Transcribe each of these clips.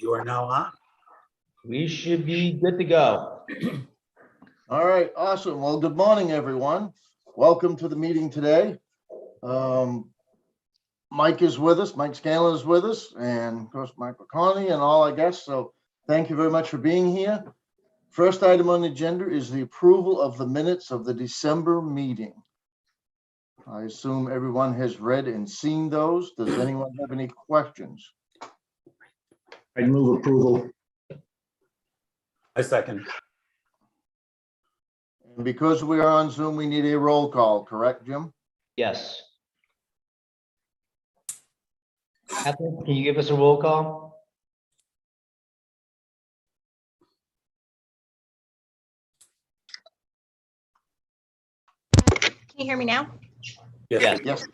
You are now on. We should be good to go. All right, awesome. Well, good morning, everyone. Welcome to the meeting today. Mike is with us, Mike Scanlon is with us, and of course, Mike McConney and all our guests. So thank you very much for being here. First item on the agenda is the approval of the minutes of the December meeting. I assume everyone has read and seen those. Does anyone have any questions? I move approval. I second. And because we are on Zoom, we need a roll call, correct, Jim? Yes. Catherine, can you give us a roll call? Can you hear me now? Yes. Yes.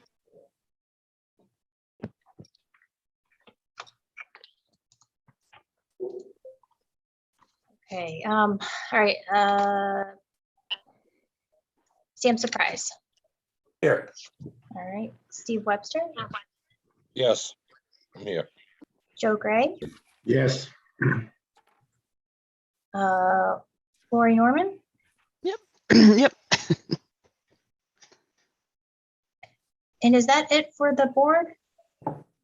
Okay, all right, Sam Surprise. Here. All right, Steve Webster, Yes, I'm here. Joe Gray, Yes. Lori Norman, Yep. and is that it for the board?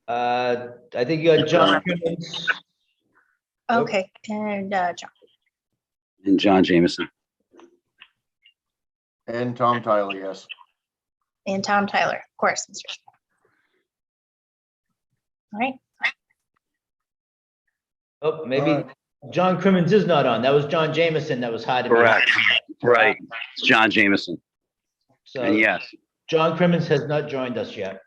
I think you got John Crimmins. Nope. Okay, and John. And John Jameson. And Tom Tyler, yes. And Tom Tyler, of course. Mr. All right, Oh, maybe All right. John Crimmins is not on. That was John Jameson that was hiding. Correct. Right. It's John Jameson. So And yes, John Crimmins has not joined us yet.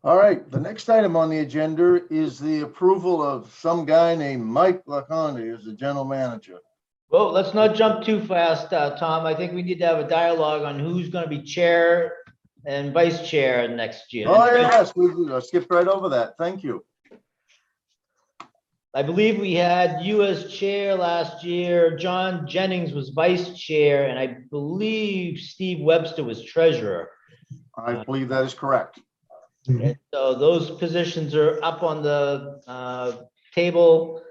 All right, the next item on the agenda is the approval of some guy named Mike LaConte as the general manager. Well, let's not jump too fast, Tom. I think we need to have a dialogue on who's going to be chair and vice chair next year. Oh, yes, I skipped right over that. Thank you. I believe we had you as chair last year. John Jennings was vice chair, and I believe Steve Webster was treasurer. I believe that is correct. And so those positions are up on the table.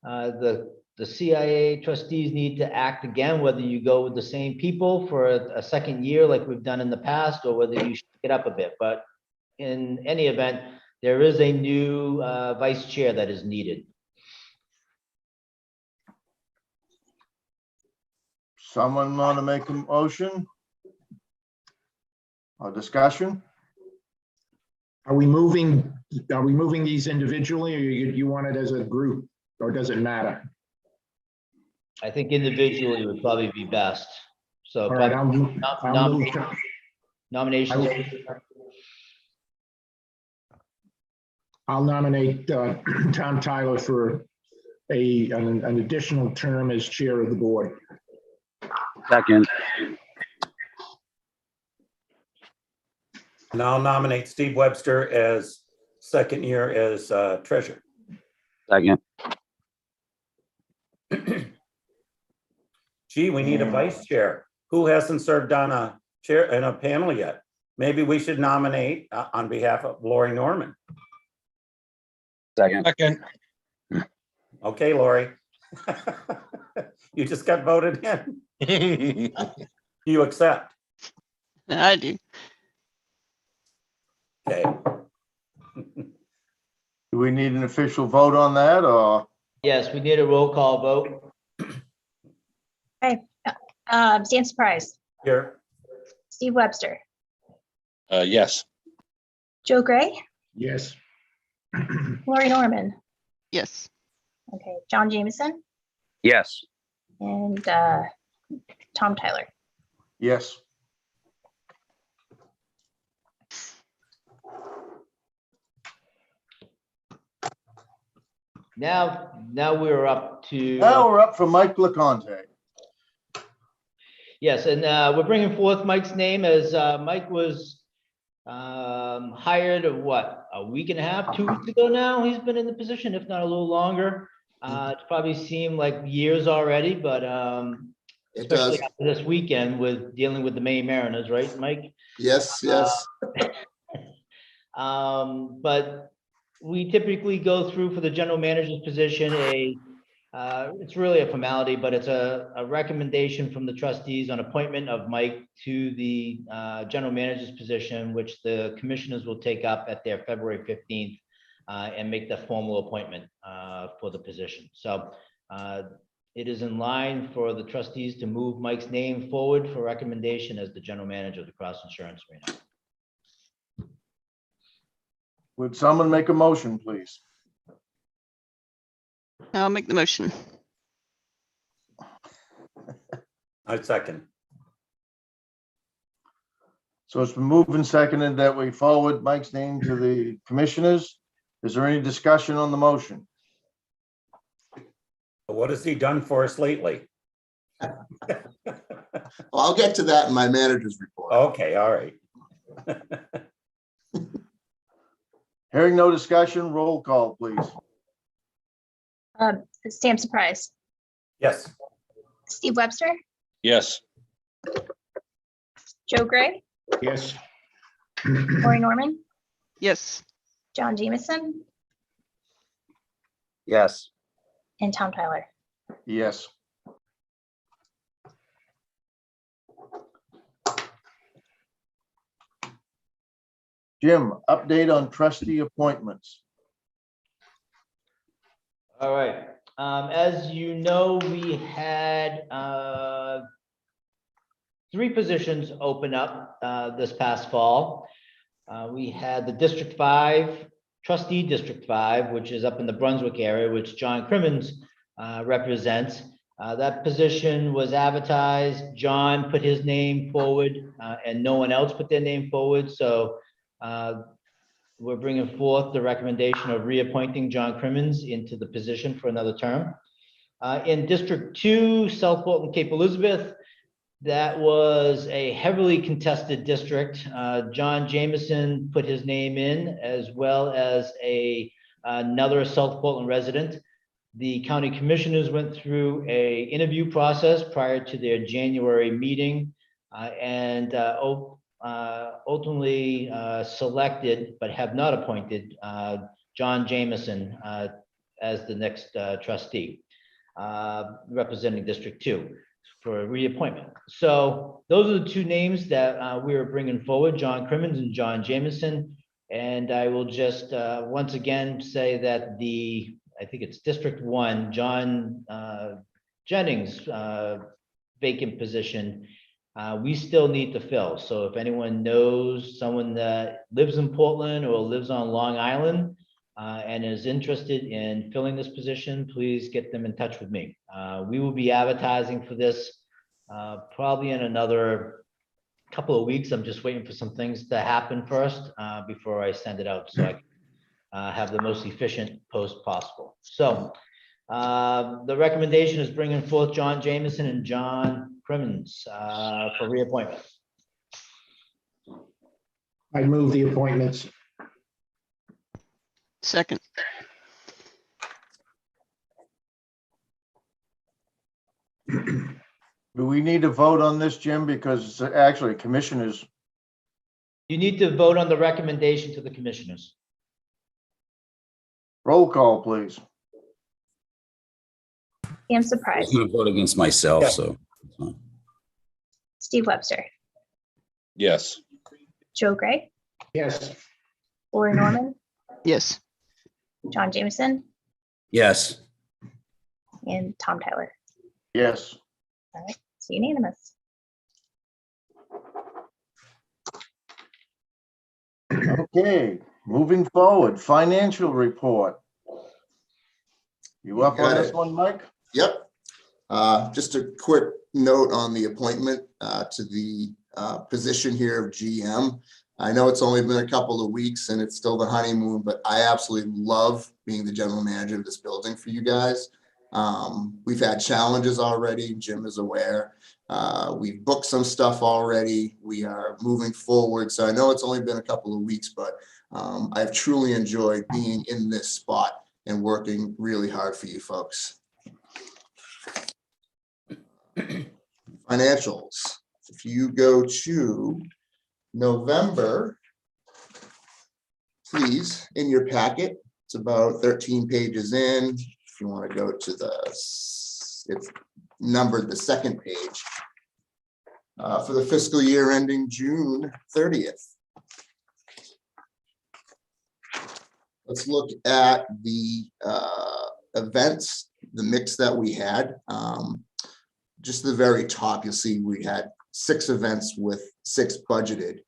The CIA trustees need to act again, whether you go with the same people for a second year like we've done in the past, or whether you shake it up a bit. But in any event, there is a new vice chair that is needed. Someone want to make a motion? Or discussion? Are we moving these individually, or you want it as a group, or does it matter? I think individually would probably be best. So All right, I'll move nominations. I'll nominate Tom Tyler for an additional term as chair of the board. second. And I'll nominate Steve Webster as second year as treasurer. Second. Gee, we need a vice chair. Who hasn't served on a chair in a panel yet? Maybe we should nominate on behalf of Lori Norman. Second. Second, Okay, Lori. You just got voted in. You accept? I do. Okay. Do we need an official vote on that, or? Yes, we need a roll call vote. Sam Surprise, Here. Steve Webster, yes, Joe Gray, Yes. Lori Norman, Yes. okay, John Jameson, Yes. and Tom Tyler. Yes. Now we're up to. Now we're up for Mike LaConte. Yes, and we're bringing forth Mike's name as Mike was hired a week and a half, 2 weeks ago now. He's been in the position, if not a little longer. It's probably seemed like years already, but It does. especially after this weekend with dealing with the Maine Mariners, right, Mike? Yes, yes. But we typically go through for the general manager's position, it's really a formality, but it's a recommendation from the trustees on appointment of Mike to the general manager's position, which the commissioners will take up at their February 15th and make the formal appointment for the position. So it is in line for the trustees to move Mike's name forward for recommendation as the general manager of the Cross Insurance Arena. Would someone make a motion, please? I'll make the motion. I second. So it's been moved and seconded that we forward Mike's name to the commissioners. Is there any discussion on the motion? What has he done for us lately? Well, I'll get to that in my manager's report. Okay, all right. Hearing no discussion, roll call, please. Sam Surprise, Yes. Steve Webster, Yes. Joe Gray, Yes. Lori Norman, Yes. John Jameson, Yes. and Tom Tyler. Yes. Jim, update on trustee appointments. All right, as you know, we had 3 positions open up this past fall. We had the District 5, Trustee District 5, which is up in the Brunswick area, which John Crimmins represents. That position was advertised. John put his name forward and no one else put their name forward. So we're bringing forth the recommendation of reappointing John Crimmins into the position for another term. In District 2, South Bolton, Cape Elizabeth, that was a heavily contested district. John Jameson put his name in, as well as another South Bolton resident. The county commissioners went through an interview process prior to their January meeting and ultimately selected, but have not appointed, John Jameson as the next trustee representing District 2 for a reappointment. So those are the 2 names that we are bringing forward, John Crimmins and John Jameson. And I will just once again say that I think it's District 1, John Jennings vacant position, we still need to fill. So if anyone knows someone that lives in Portland or lives on Long Island and is interested in filling this position, please get them in touch with me. We will be advertising for this probably in another couple of weeks. I'm just waiting for some things to happen first before I send it out, so I can have the most efficient post possible. So the recommendation is bringing forth John Jameson and John Crimmins for reappointment. I move the appointments. Second. Do we need to vote on this, Jim? Because it's actually commissioners. You need to vote on the recommendation to the commissioners. Roll call, please. Sam I was Surprise, going to vote against myself, Yeah. so. Steve Webster, Yes. Joe Gray, Yes. Lori Norman, Yes. John Jameson, Yes. and Tom Tyler. Yes. All right, it's unanimous. Okay, moving forward, financial report. You up on Got this it. one, Mike? Yep. Just a quick note on the appointment to the position here of GM. I know it's only been a couple of weeks and it's still the honeymoon, but I absolutely love being the general manager of this building for you guys. We've had challenges already. Jim is aware. We've booked some stuff already. We are moving forward. So I know it's only been a couple of weeks, but I've truly enjoyed being in this spot and working really hard for you folks. financials. If you go to November, please, in your packet, it's about 13 pages in. If you want to go to it's numbered the second page. For the fiscal year ending June 30th. Let's look at the events, the mix that we had. Just the very top, you'll see we had 6 events with 6 budgeted.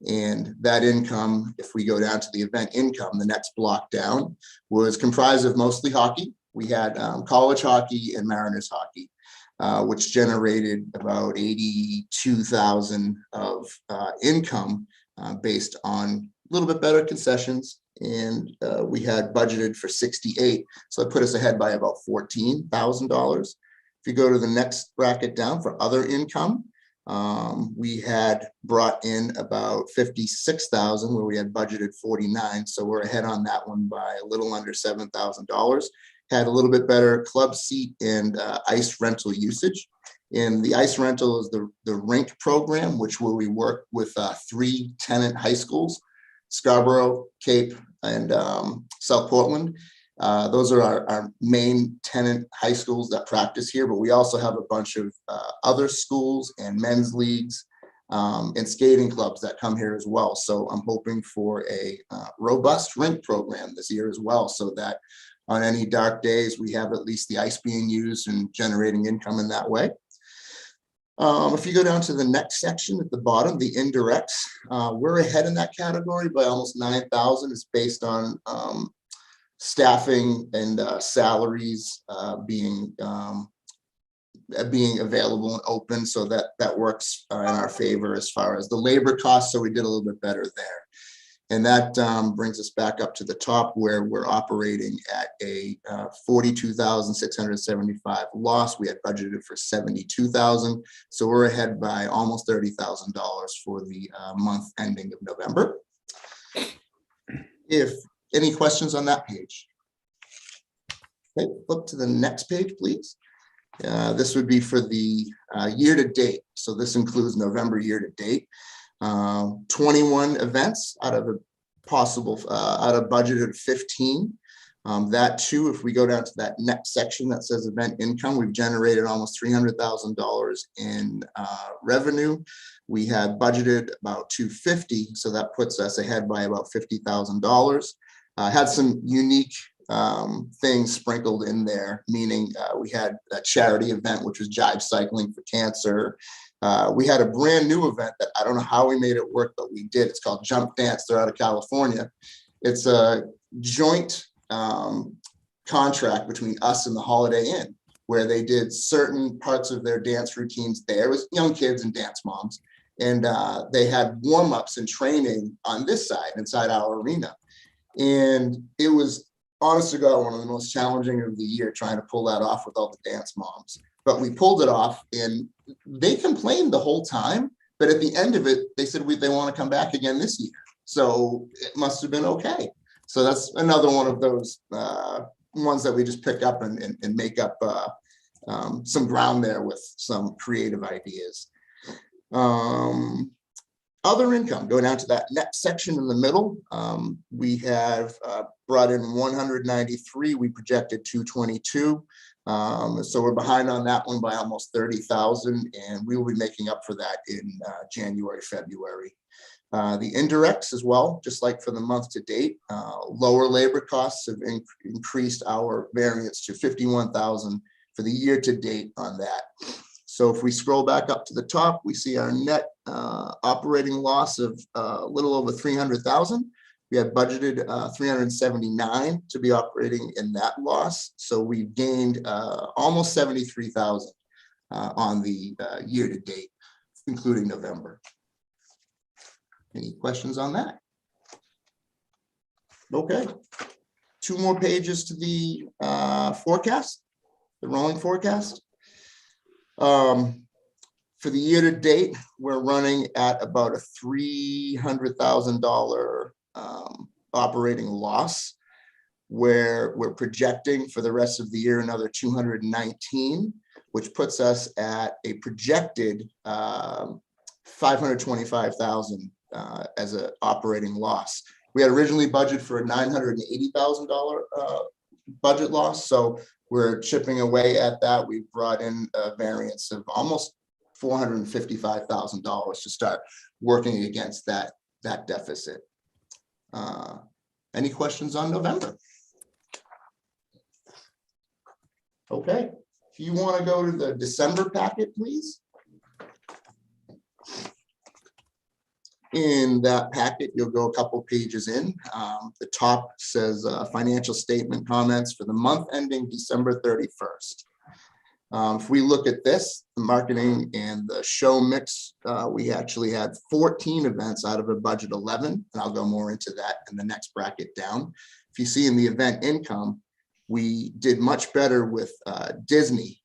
And that income, if we go down to the event income, the next block down, was comprised of mostly hockey. We had college hockey and Mariners hockey, which generated about 82,000 of income based on a little bit better concessions. And we had budgeted for 68. So it put us ahead by about $14,000. If you go to the next bracket down for other income, we had brought in about 56,000 where we had budgeted 49. So we're ahead on that one by a little under $7,000. Had a little bit better club seat and ice rental usage. And the ice rental is the rink program, which where we work with 3 tenant high schools, Scarborough, Cape, and South Portland. Those are our main tenant high schools that practice here, but we also have a bunch of other schools and men's leagues and skating clubs that come here as well. So I'm hoping for a robust rink program this year as well, so that on any dark days, we have at least the ice being used and generating income in that way. If you go down to the next section at the bottom, the indirects, we're ahead in that category by almost 9,000. It's based on staffing and salaries being available and open, so that works in our favor as far as the labor costs. So we did a little bit better there. And that brings us back up to the top where we're operating at a 42,675 loss. We had budgeted for 72,000. So we're ahead by almost $30,000 for the month ending of November. If any questions on that page? Okay, flip to the next page, please. This would be for the year to date. So this includes November year to date. 21 events out of a possible out of budgeted 15. That too, if we go down to that next section that says event income, we've generated almost $300,000 in revenue. We had budgeted about 250, so that puts us ahead by about $50,000. Had some unique things sprinkled in there, meaning we had a charity event, which was jive cycling for cancer. We had a brand new event that I don't know how we made it work, but we did. It's called Jump Dance. They're out of California. It's a joint contract between us and the Holiday Inn, where they did certain parts of their dance routines there. It was young kids and dance moms. And they had warm-ups and training on this side, inside our arena. And it was, honest to God, one of the most challenging of the year trying to pull that off with all the dance moms. But we pulled it off, and they complained the whole time. But at the end of it, they said they want to come back again this year. So it must have been okay. So that's another one of those ones that we just pick up and make up some ground there with some creative ideas. Other income, going down to that next section in the middle, we have brought in 193. We projected 222. So we're behind on that one by almost 30,000, and we will be making up for that in January, February. The indirects as well, just like for the month to date, lower labor costs have increased our variance to 51,000 for the year to date on that. So if we scroll back up to the top, we see our net operating loss of a little over 300,000. We had budgeted 379 to be operating in that loss. So we've gained almost 73,000 on the year to date, including November. Any questions on that? Okay. 2 more pages to the forecast, the rolling forecast. For the year to date, we're running at about a $300,000 operating loss, where we're projecting for the rest of the year another 219. which puts us at a projected 525,000 as an operating loss. We had originally budgeted for a $980,000 budget loss, so we're chipping away at that. We've brought in a variance of almost $455,000 to start working against that deficit. Any questions on November? Okay, if you want to go to the December packet, please. In that packet, you'll go a couple pages in. The top says financial statement comments for the month ending December 31st. If we look at this, the marketing and the show mix, we actually had 14 events out of a budget 11, and I'll go more into that in the next bracket down. If you see in the event income, we did much better with Disney.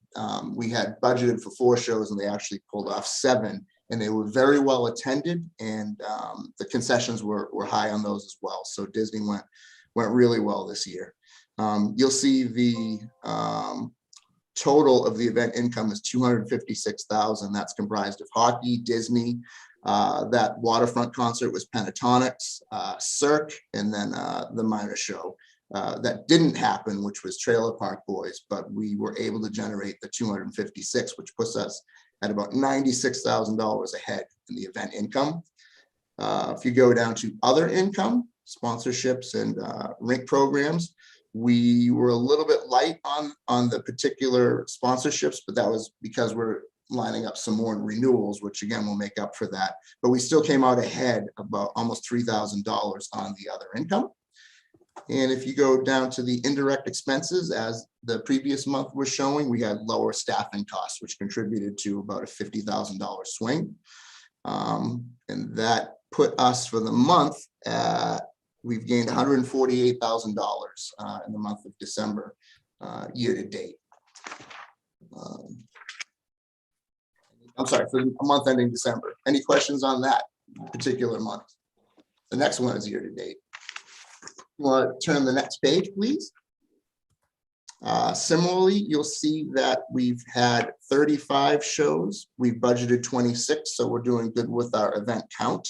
We had budgeted for 4 shows and they actually pulled off 7. And they were very well attended, and the concessions were high on those as well. So Disney went really well this year. You'll see the total of the event income is $256,000. That's comprised of hockey, Disney, that waterfront concert was Pentatonics, Cirque, and then the minor show that didn't happen, which was Trailer Park Boys, but we were able to generate the 256, which puts us at about $96,000 ahead in the event income. If you go down to other income, sponsorships and rink programs, we were a little bit light on the particular sponsorships, but that was because we're lining up some more renewals, which again will make up for that. But we still came out ahead about almost $3,000 on the other income. And if you go down to the indirect expenses, as the previous month was showing, we had lower staffing costs, which contributed to about a $50,000 swing. And that put us for the month at, we've gained $148,000 in the month of December, year to date. I'm sorry, for the month ending December. Any questions on that particular month? The next one is year to date. Want to turn the next page, please? Similarly, you'll see that we've had 35 shows. We've budgeted 26, so we're doing good with our event count.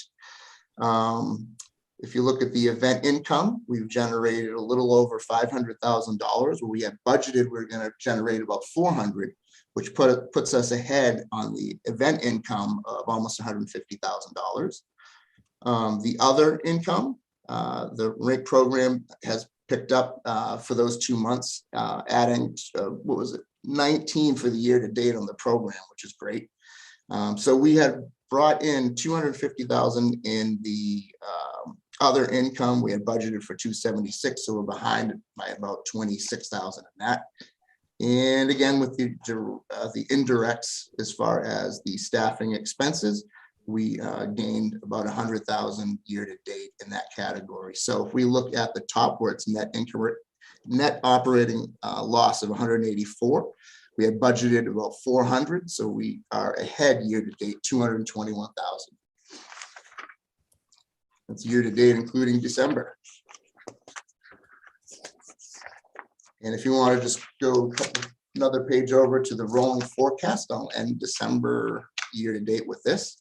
If you look at the event income, we've generated a little over $500,000. Where we had budgeted, we're going to generate about 400, which puts us ahead on the event income of almost $150,000. The other income, the rink program has picked up for those 2 months, adding, what was it, 19 for the year to date on the program, which is great. So we had brought in $250,000 in the other income. We had budgeted for 276, so we're behind by about 26,000 in that. And again, with the indirects, as far as the staffing expenses, we gained about 100,000 year to date in that category. So if we look at the top where it's net operating loss of 184, we had budgeted about 400, so we are ahead year to date 221,000. That's year to date, including December. And if you want to just go another page over to the rolling forecast, I'll end December year to date with this.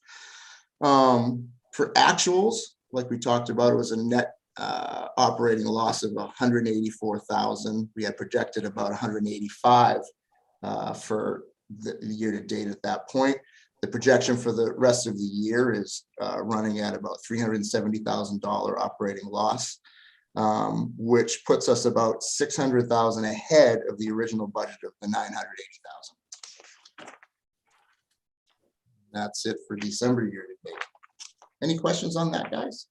For actuals, like we talked about, it was a net operating loss of 184,000. We had projected about 185 for the year to date at that point. The projection for the rest of the year is running at about $370,000 operating loss, which puts us about 600,000 ahead of the original budget of the 980,000. That's it for December year to date. Any questions on that, guys?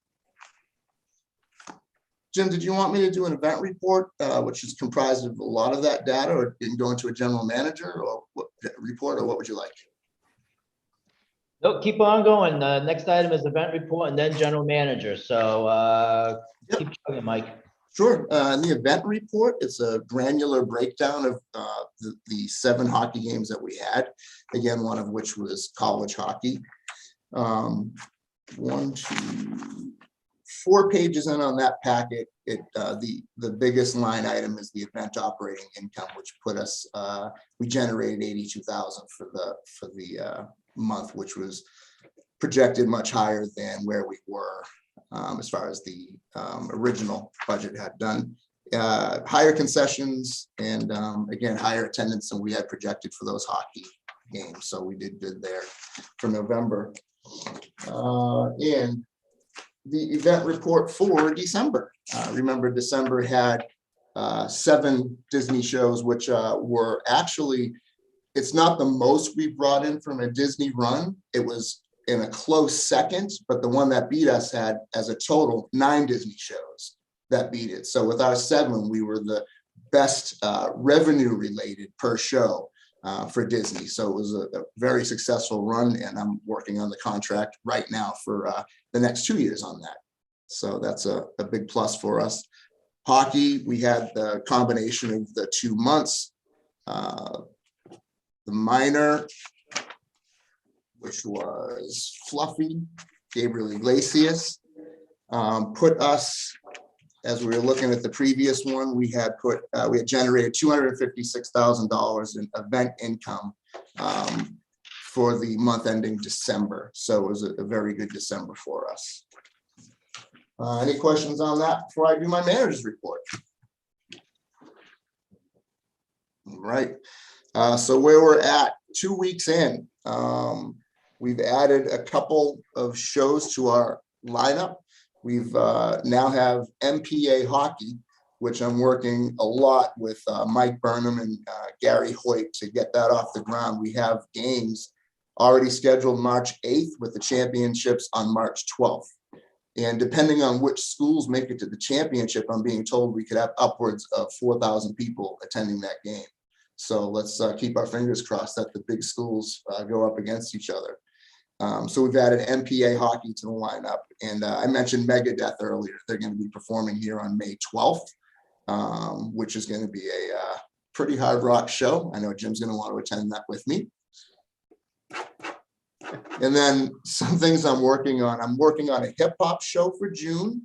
Jim, did you want me to do an event report, which is comprised of a lot of that data, or you can go into a general manager or what report, or what would you like? No, keep on going. Next item is event report and then general manager. So keep chugging, Mike. Sure. In the event report, it's a granular breakdown of the 7 hockey games that we had. Again, one of which was college hockey. 1, 2, 4 pages in on that packet, the biggest line item is the event operating income, which put us, we generated 82,000 for the month, which was projected much higher than where we were as far as the original budget had done. Higher concessions and again, higher attendance than we had projected for those hockey games. So we did good there for November. And the event report for December. Remember, December had 7 Disney shows, which were actually, it's not the most we brought in from a Disney run. It was in a close second, but the one that beat us had as a total 9 Disney shows that beat it. So with our 7, we were the best revenue related per show for Disney. So it was a very successful run, and I'm working on the contract right now for the next 2 years on that. So that's a big plus for us. Hockey, we had the combination of the 2 months. The minor, which was Fluffy, Gabriel Iglesias, put us, as we were looking at the previous one, we had generated $256,000 in event income for the month ending December. So it was a very good December for us. Any questions on that before I do my manager's report? All right. So where we're at, 2 weeks in, we've added a couple of shows to our lineup. We've now have Mpa Hockey, which I'm working a lot with Mike Burnham and Gary Hoyt to get that off the ground. We have games already scheduled March 8th with the championships on March 12th. And depending on which schools make it to the championship, I'm being told we could have upwards of 4,000 people attending that game. So let's keep our fingers crossed that the big schools go up against each other. So we've added Mpa Hockey to the lineup. And I mentioned Megadeth earlier. They're going to be performing here on May 12th, which is going to be a pretty hard rock show. I know Jim's going to want to attend that with me. And then some things I'm working on. I'm working on a hip hop show for June,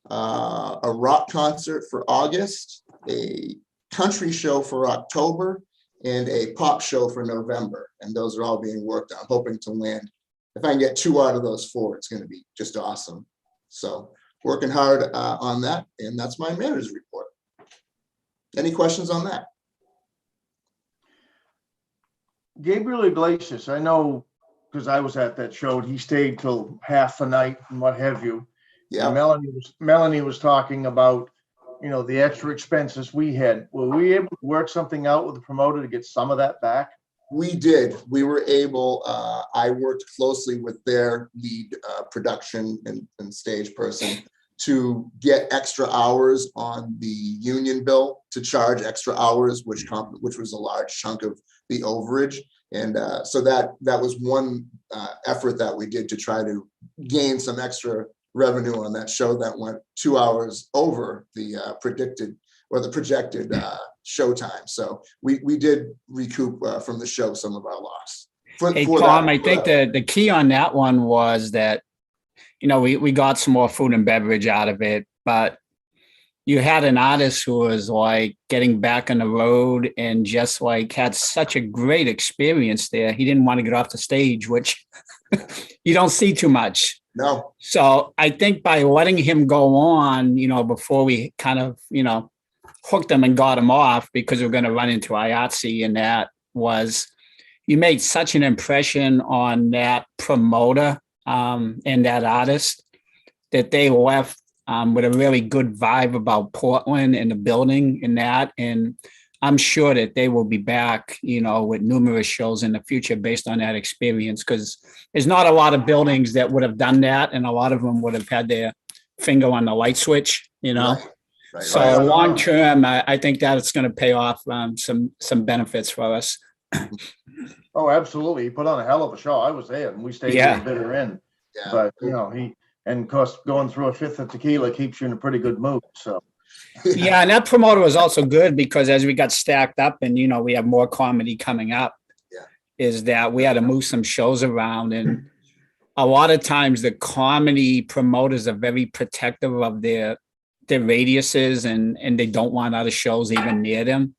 a rock concert for August, a country show for October, and a pop show for November. And those are all being worked on. I'm hoping to land. If I can get 2 out of those 4, it's going to be just awesome. So working hard on that. And that's my manager's report. Any questions on that? Gabriel Iglesias, I know because I was at that show, he stayed till half the night and what have you. Yeah. And Melanie was talking about, the extra expenses we had. Were we able to work something out with the promoter to get some of that back? We did. We were able, I worked closely with their lead production and stage person to get extra hours on the union bill, to charge extra hours, which was a large chunk of the overage. And so that was one effort that we did to try to gain some extra revenue on that show that went 2 hours over the predicted or the projected show time. So we did recoup from the show some of our loss. Hey, Tom, I think the key on that one was that, we got some more food and beverage out of it, but you had an artist who was like getting back on the road and just like had such a great experience there. He didn't want to get off the stage, which you don't see too much. No. So I think by letting him go on, before we kind of, hooked him and got him off, because we're going to run into IATSE, and that was, you made such an impression on that promoter and that artist that they left with a really good vibe about Portland and the building and that. And I'm sure that they will be back, with numerous shows in the future based on that experience, because there's not a lot of buildings that would have done that. And a lot of them would have had their finger on the light switch, Right. So long term, I think that it's going to pay off some benefits for us. Oh, absolutely. He put on a hell of a show. I was there and we stayed Yeah. to the bitter end. Yeah. But, and of course, going through a 5th of tequila keeps you in a pretty good mood. So. Yeah, and that promoter was also good because as we got stacked up and, we have more comedy coming up, Yeah. is that we had to move some shows around. And a lot of times the comedy promoters are very protective of their radiuses and they don't want other shows even near them.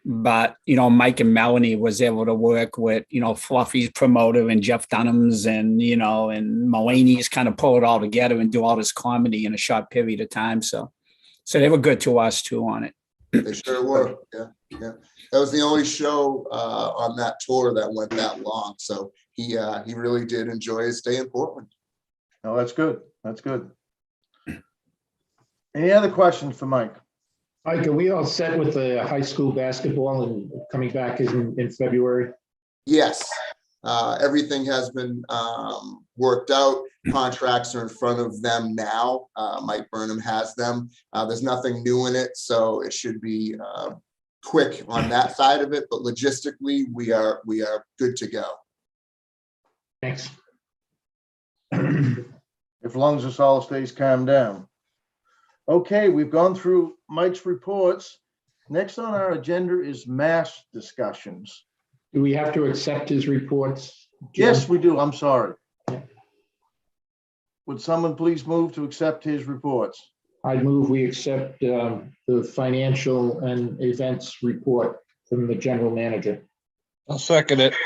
But, Mike and Melanie was able to work with, Fluffy's promoter and Jeff Dunham's and Mulaney's kind of pull it all together and do all this comedy in a short period of time. So they were good to us too on it. They sure were. Yeah. That was the only show on that tour that went that long. So he really did enjoy his stay in Portland. Oh, that's good. That's good. Any other questions for Mike? Mike, are we all set with the high school basketball and coming back in February? Yes, everything has been worked out. Contracts are in front of them now. Mike Burnham has them. There's nothing new in it, so it should be quick on that side of it. But logistically, we are good to go. Thanks. As long as this all stays calmed down. Okay, we've gone through Mike's reports. Next on our agenda is mass discussions. Do we have to accept his reports? Jim? Yes, we do. I'm sorry. Would someone please move to accept his reports? I move we accept the financial and events report from the general manager. I'll second it.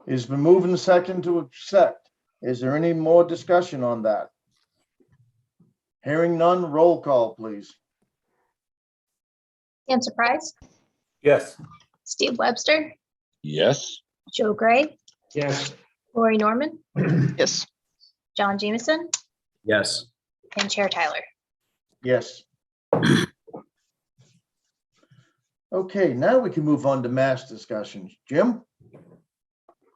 It's been moved and seconded to accept. Is there any more discussion on that? Hearing none, roll call, please. Dan Surprise, Yes. Steve Webster, Yes. Joe Gray, Yes. Lori Norman, Yes. John Jameson, Yes. and Chair Tyler. Yes. Okay, now we can move on to mass discussions. Jim?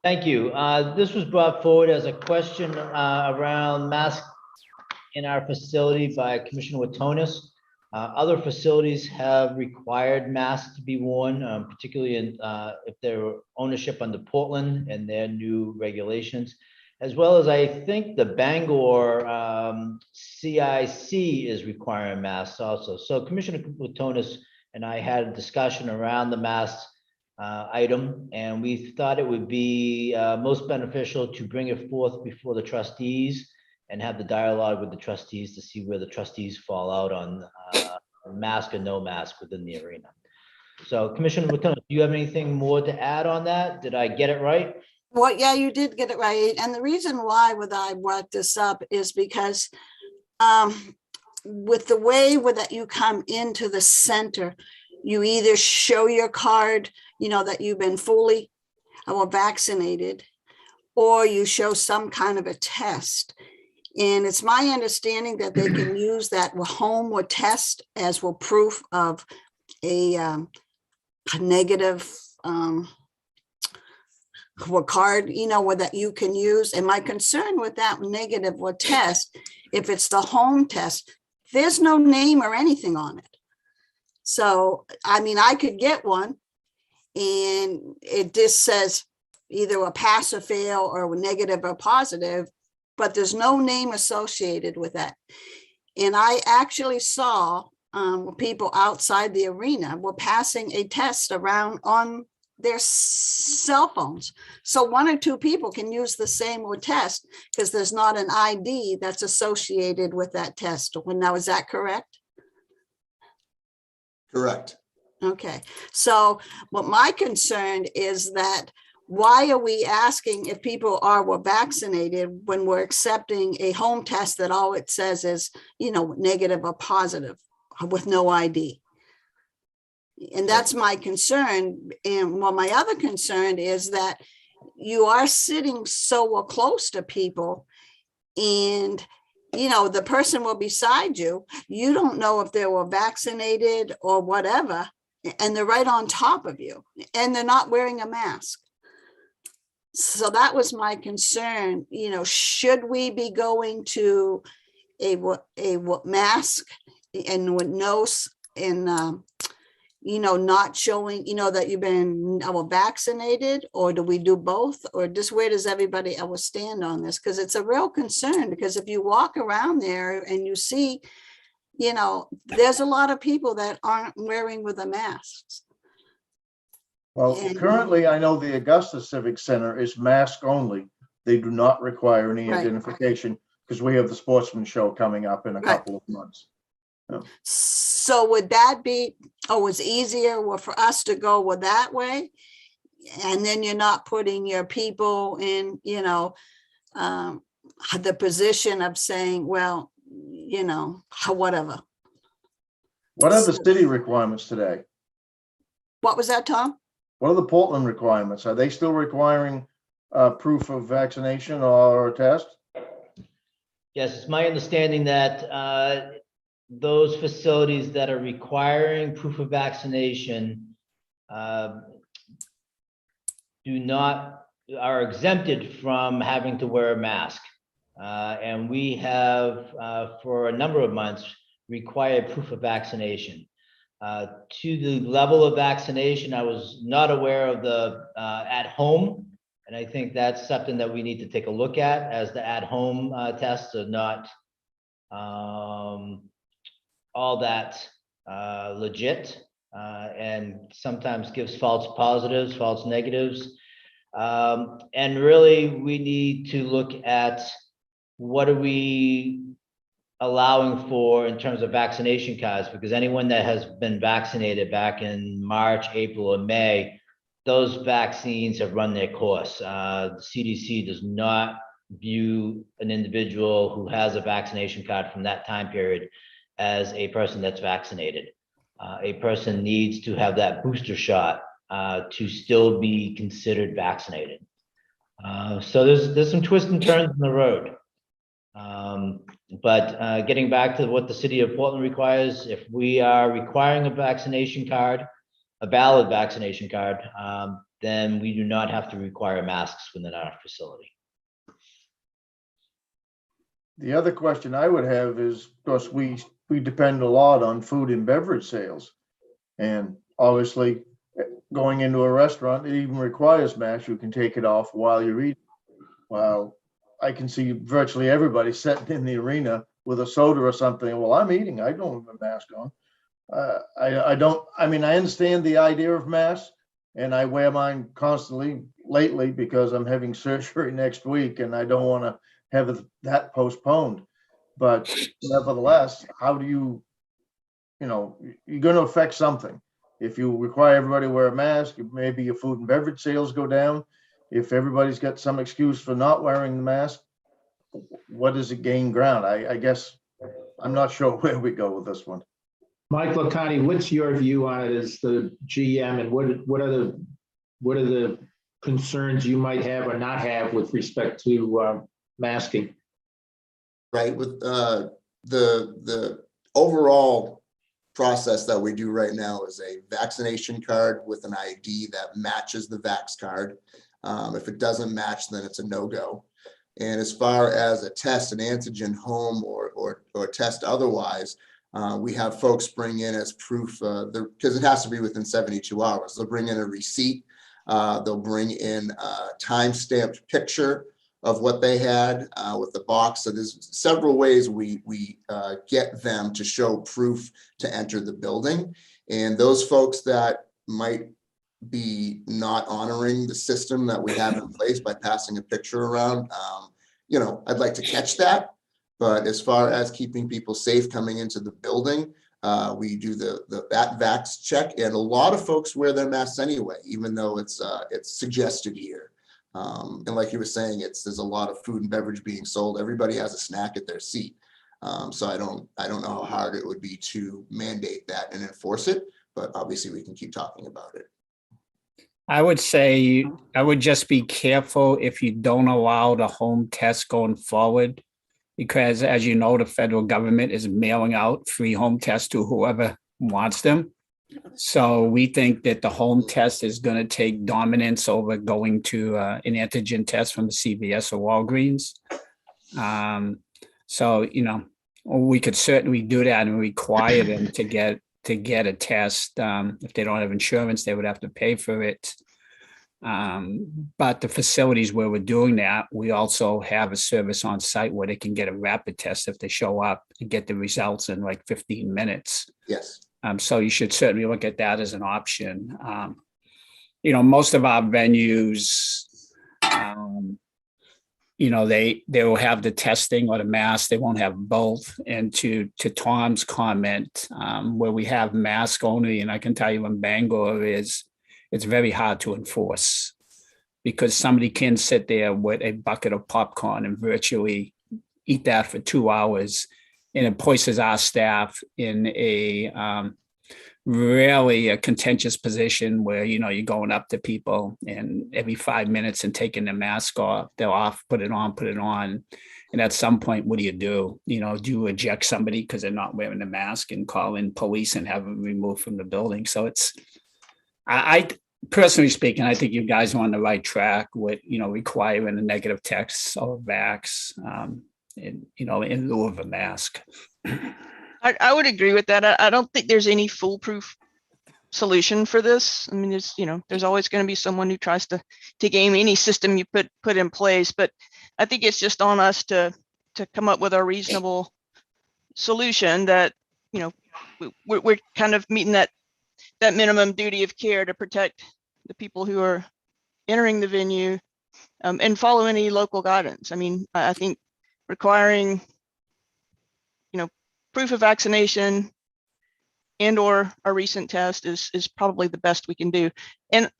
Thank you. This was brought forward as a question around masks in our facility by Commissioner Watonis. Other facilities have required masks to be worn, particularly if they're ownership under Portland and their new regulations, as well as I think the Bangor CIC is requiring masks also. So Commissioner Watonis and I had a discussion around the mask item, and we thought it would be most beneficial to bring it forth before the trustees and have the dialogue with the trustees to see where the trustees fall out on mask or no mask within the arena. So Commissioner Watonis, do you have anything more to add on that? Did I get it right? Well, yeah, you did get it right. And the reason why I brought this up is because with the way that you come into the center, you either show your card, that you've been fully vaccinated, or you show some kind of a test. And it's my understanding that they can use that home or test as proof of a negative card, that you can use. And my concern with that negative test, if it's the home test, there's no name or anything on it. So, I could get one and it just says either a pass or fail or negative or positive, but there's no name associated with that. And I actually saw people outside the arena were passing a test around on their cell phones. So one or two people can use the same test because there's not an ID that's associated with that test. Now, is that correct? Correct. Okay. So what my concern is that why are we asking if people were vaccinated when we're accepting a home test that all it says is, negative or positive with no ID? And that's my concern. And my other concern is that you are sitting so close to people and, the person will beside you. You don't know if they were vaccinated or whatever, and they're right on top of you and they're not wearing a mask. So that was my concern. Should we be going to a mask and with nose and, not showing, that you've been vaccinated, or do we do both? Or just where does everybody else stand on this? Because it's a real concern, because if you walk around there and you see, there's a lot of people that aren't wearing with the masks. Well, currently, I know the Augusta Civic Center is mask only. they do not require any Right. identification because we have the sportsman show coming up in a Right. couple of months. So would that be, it's easier for us to go with that way? And then you're not putting your people in, the position of saying, well, whatever. What are the city requirements today? What was that, Tom? What are the Portland requirements? Are they still requiring proof of vaccination or a test? Yes, it's my understanding that those facilities that are requiring proof of vaccination are exempted from having to wear a mask. And we have, for a number of months, required proof of vaccination. To the level of vaccination, I was not aware of the at home. And I think that's something that we need to take a look at, as the at home tests are not all that legit, and sometimes gives false positives, false negatives. And really, we need to look at what are we allowing for in terms of vaccination cards, because anyone that has been vaccinated back in March, April, or May, those vaccines have run their course. The CDC does not view an individual who has a vaccination card from that time period as a person that's vaccinated. A person needs to have that booster shot to still be considered vaccinated. So there's some twists and turns in the road. But getting back to what the city of Portland requires, if we are requiring a vaccination card, a valid vaccination card, then we do not have to require masks within our facility. The other question I would have is, of course, we depend a lot on food and beverage sales. And obviously, going into a restaurant, it even requires masks. You can take it off while you're eating. Well, I can see virtually everybody sitting in the arena with a soda or something. Well, I'm eating. I don't have a mask on. I understand the idea of masks, and I wear mine constantly lately because I'm having surgery next week and I don't want to have that postponed. But nevertheless, how do you're going to affect something. If you require everybody to wear a mask, maybe your food and beverage sales go down. If everybody's got some excuse for not wearing the mask, what does it gain ground? I guess I'm not sure where we go with this one. Mike Licani, what's your view on it as the GM, and what are the concerns you might have or not have with respect to masking? Right, with the overall process that we do right now is a vaccination card with an ID that matches the Vax card. If it doesn't match, then it's a no-go. And as far as a test, an antigen home or test otherwise, we have folks bring in as proof, because it has to be within 72 hours. They'll bring in a receipt. They'll bring in a time-stamped picture of what they had with the box. So there's several ways we get them to show proof to enter the building. And those folks that might be not honoring the system that we have in place by passing a picture around, I'd like to catch that. But as far as keeping people safe coming into the building, we do that Vax check, and a lot of folks wear their masks anyway, even though it's suggested here. And like you were saying, there's a lot of food and beverage being sold. Everybody has a snack at their seat. So I don't know how hard it would be to mandate that and enforce it, but obviously we can keep talking about it. I would say I would just be careful if you don't allow the home test going forward, because as you know, the federal government is mailing out free home tests to whoever wants them. So we think that the home test is going to take dominance over going to an antigen test from the CVS or Walgreens. So, we could certainly do that and require them to get a test. If they don't have insurance, they would have to pay for it. But the facilities where we're doing that, we also have a service on site where they can get a rapid test if they show up and get the results in like 15 minutes. Yes. So you should certainly look at that as an option. Most of our venues, they will have the testing or the mask. They won't have both. And to Tom's comment, where we have mask only, and I can tell you in Bangor it's very hard to enforce because somebody can sit there with a bucket of popcorn and virtually eat that for 2 hours, and it places our staff in a really a contentious position where, you're going up to people and every 5 minutes and taking the mask off, they're off, put it on. And at some point, what do you do? Do you eject somebody because they're not wearing the mask and call in police and have them removed from the building? So I personally speaking, I think you guys are on the right track with, requiring a negative test or vax, in lieu of a mask. I would agree with that. I don't think there's any foolproof solution for this. I mean, there's always going to be someone who tries to game any system you put in place, but I think it's just on us to come up with a reasonable solution that, we're kind of meeting that minimum duty of care to protect the people who are entering the venue, and follow any local guidance. I mean, I think requiring, proof of vaccination and or a recent test is probably the best we can do. And,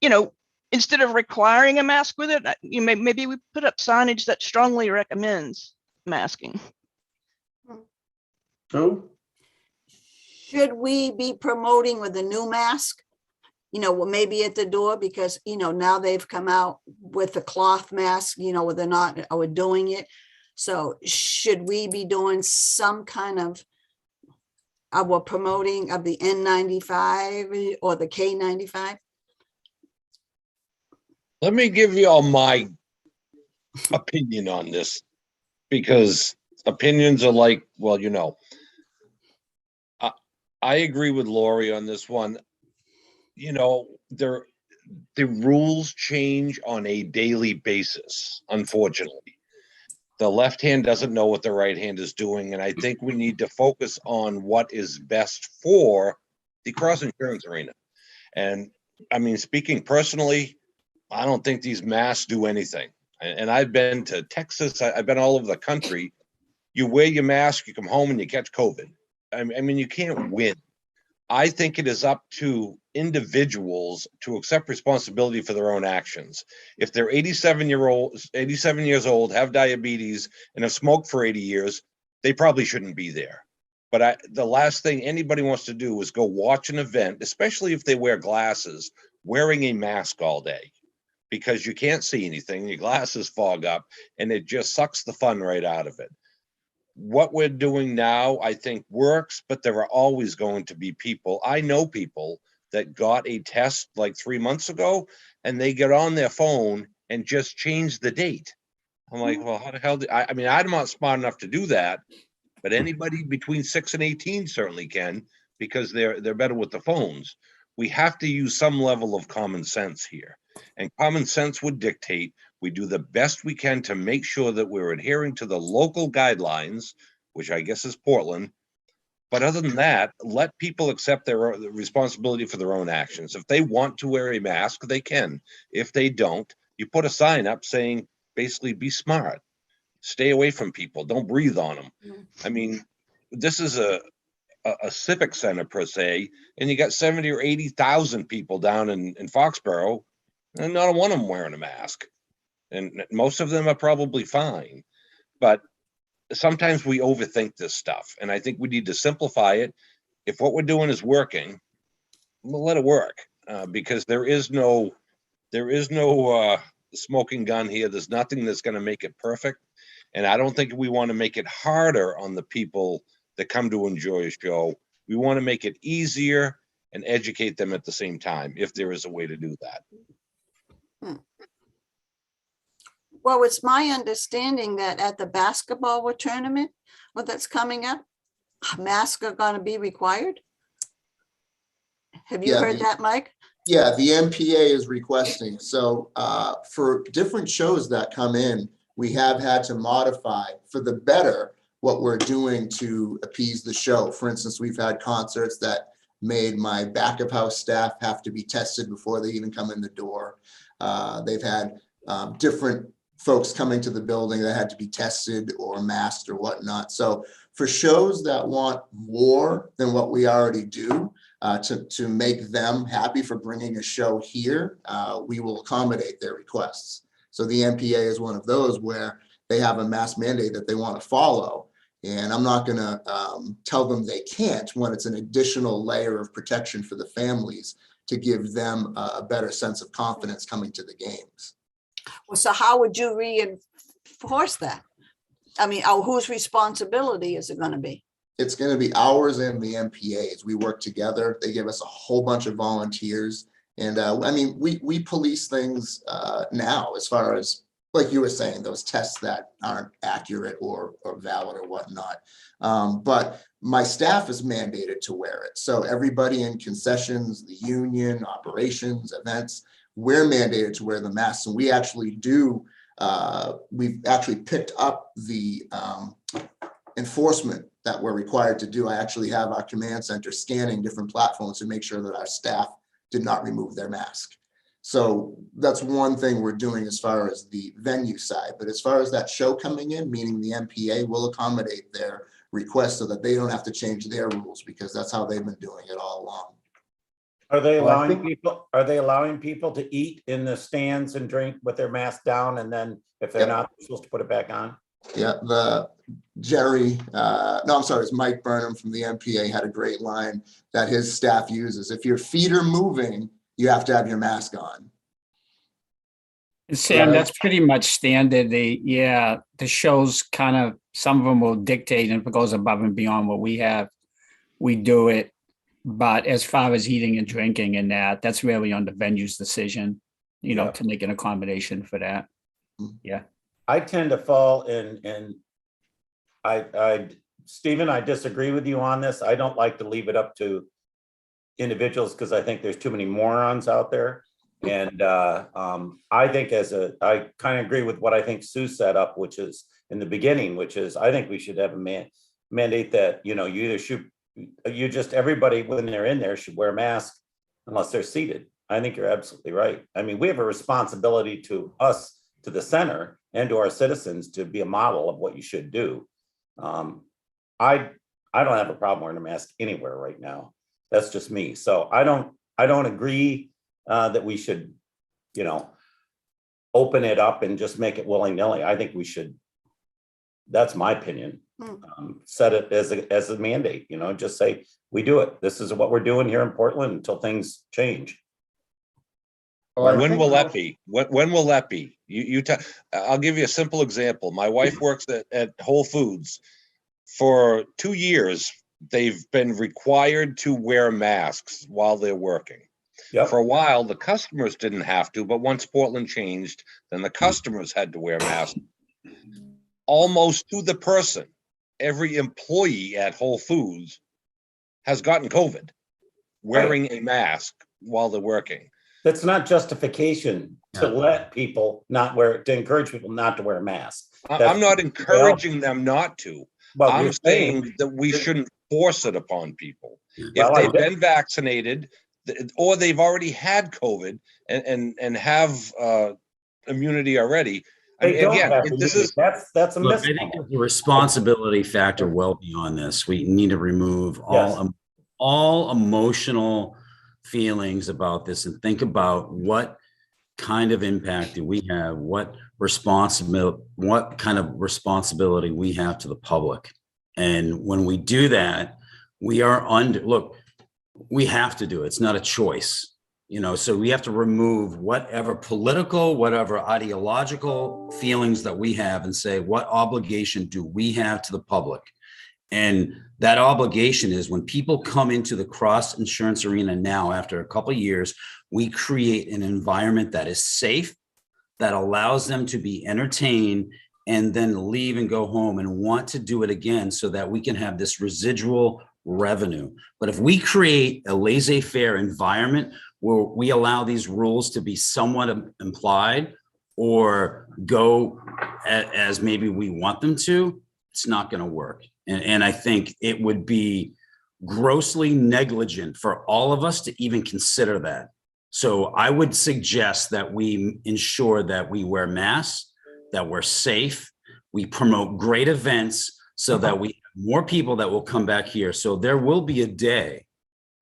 instead of requiring a mask with it, maybe we put up signage that strongly recommends masking. So, Should we be promoting with a new mask? Maybe at the door, because, now they've come out with a cloth mask, where they're not, or doing it. So should we be doing some kind of our promoting of the N95 or the K95? Let me give you all my opinion on this, because opinions are like, well, I agree with Lori on this one. The rules change on a daily basis, unfortunately. The left hand doesn't know what the right hand is doing, and I think we need to focus on what is best for the cross insurance arena. And I mean, speaking personally, I don't think these masks do anything. And I've been to Texas, I've been all over the country. You wear your mask, you come home and you catch COVID. I mean, you can't win. I think it is up to individuals to accept responsibility for their own actions. If they're 87 years old, have diabetes, and have smoked for 80 years, they probably shouldn't be there. But the last thing anybody wants to do is go watch an event, especially if they wear glasses, wearing a mask all day, because you can't see anything, your glasses fog up, and it just sucks the fun right out of it. What we're doing now, I think, works, but there are always going to be people. I know people that got a test like 3 months ago, and they get on their phone and just change the date. I'm like, well, how the hell I mean, I'm not smart enough to do that, but anybody between 6 and 18 certainly can, because they're better with the phones. We have to use some level of common sense here. And common sense would dictate we do the best we can to make sure that we're adhering to the local guidelines, which I guess is Portland. But other than that, let people accept their responsibility for their own actions. If they want to wear a mask, they can. If they don't, you put a sign up saying, basically, be smart. Stay away from people. Don't breathe on them. I mean, this is a civic center per se, and you got 70 or 80,000 people down in Foxborough, and not one of them wearing a mask. And most of them are probably fine. But sometimes we overthink this stuff, and I think we need to simplify it. If what we're doing is working, we'll let it work, because there is no smoking gun here. There's nothing that's going to make it perfect, and I don't think we want to make it harder on the people that come to enjoy a show. We want to make it easier and educate them at the same time, if there is a way to do that. Well, it's my understanding that at the basketball tournament, that's coming up, masks are going to be required. Have you heard that, Mike? Yeah, the MPA is requesting. So for different shows that come in, we have had to modify for the better what we're doing to appease the show. For instance, we've had concerts that made my back of house staff have to be tested before they even come in the door. They've had different folks coming to the building that had to be tested or masked or whatnot. So for shows that want more than what we already do, to make them happy for bringing a show here, we will accommodate their requests. So the MPA is one of those where they have a mask mandate that they want to follow. And I'm not going to tell them they can't when it's an additional layer of protection for the families to give them a better sense of confidence coming to the games. Well, so how would you reinforce that? I mean, whose responsibility is it going to be? It's going to be ours and the MPAs. We work together. They give us a whole bunch of volunteers. And I mean, we police things now as far as, like you were saying, those tests that aren't accurate or valid or whatnot. But my staff is mandated to wear it. So everybody in concessions, the union, operations, events, we're mandated to wear the masks. And we actually do, we've actually picked up the enforcement that we're required to do. I actually have our command center scanning different platforms to make sure that our staff did not remove their mask. So that's one thing we're doing as far as the venue side. But as far as that show coming in, meaning the MPA will accommodate their request so that they don't have to change their rules, because that's how they've been doing it all along. Are they Well, I allowing think- people, are they allowing people to eat in the stands and drink with their mask down? And then if they're Yep. not, they're supposed to put it back on? Yeah, it's Mike Burnham from the MPA had a great line that his staff uses. If your feet are moving, you have to have your mask on. Sam, Right. that's pretty much standard. The shows kind of, some of them will dictate, and if it goes above and beyond what we have, we do it. But as far as eating and drinking and that's really on the venue's decision, Yeah. to make an accommodation for that. Yeah. I tend to fall in, Stephen, I disagree with you on this. I don't like to leave it up to individuals because I think there's too many morons out there. And I think I kind of agree with what I think Sue set up, which is in the beginning, which is I think we should have a mandate that, everybody when they're in there should wear a mask unless they're seated. I think you're absolutely right. I mean, we have a responsibility to us, to the center and to our citizens to be a model of what you should do. I don't have a problem wearing a mask anywhere right now. That's just me. So I don't agree that we should, open it up and just make it willy-nilly. I think we should, that's my opinion, set it as a mandate, just say, we do it. This is what we're doing here in Portland until things change. When will that be? When will that be? I'll give you a simple example. My wife works at Whole Foods. For 2 years, they've been required to wear masks while they're working. Yep. For a while, the customers didn't have to, but once Portland changed, then the customers had to wear masks. Almost to the person, every employee at Whole Foods has gotten COVID wearing a mask while they're working. That's not justification to let people not wear, to encourage people not to wear a mask. I'm not encouraging them not to. Well, I'm you're saying that we shouldn't force it upon people. Well, If I they've did- been vaccinated or they've already had COVID and have immunity already. I They mean, don't again, have this immunity. is That's a Look, I think misnomer. there's a responsibility factor well beyond this. We need to remove all emotional feelings about this and think about what kind of impact do we have, what kind of responsibility we have to the public. And when we do that, we have to do it. It's not a choice. So we have to remove whatever political, whatever ideological feelings that we have and say, what obligation do we have to the public? And that obligation is when people come into the cross insurance arena now, after a couple of years, we create an environment that is safe, that allows them to be entertained and then leave and go home and want to do it again so that we can have this residual revenue. But if we create a laissez-faire environment where we allow these rules to be somewhat implied or go as maybe we want them to, it's not going to work. And I think it would be grossly negligent for all of us to even consider that. So I would suggest that we ensure that we wear masks, that we're safe. We promote great events so that we have more people that will come back here. So there will be a day.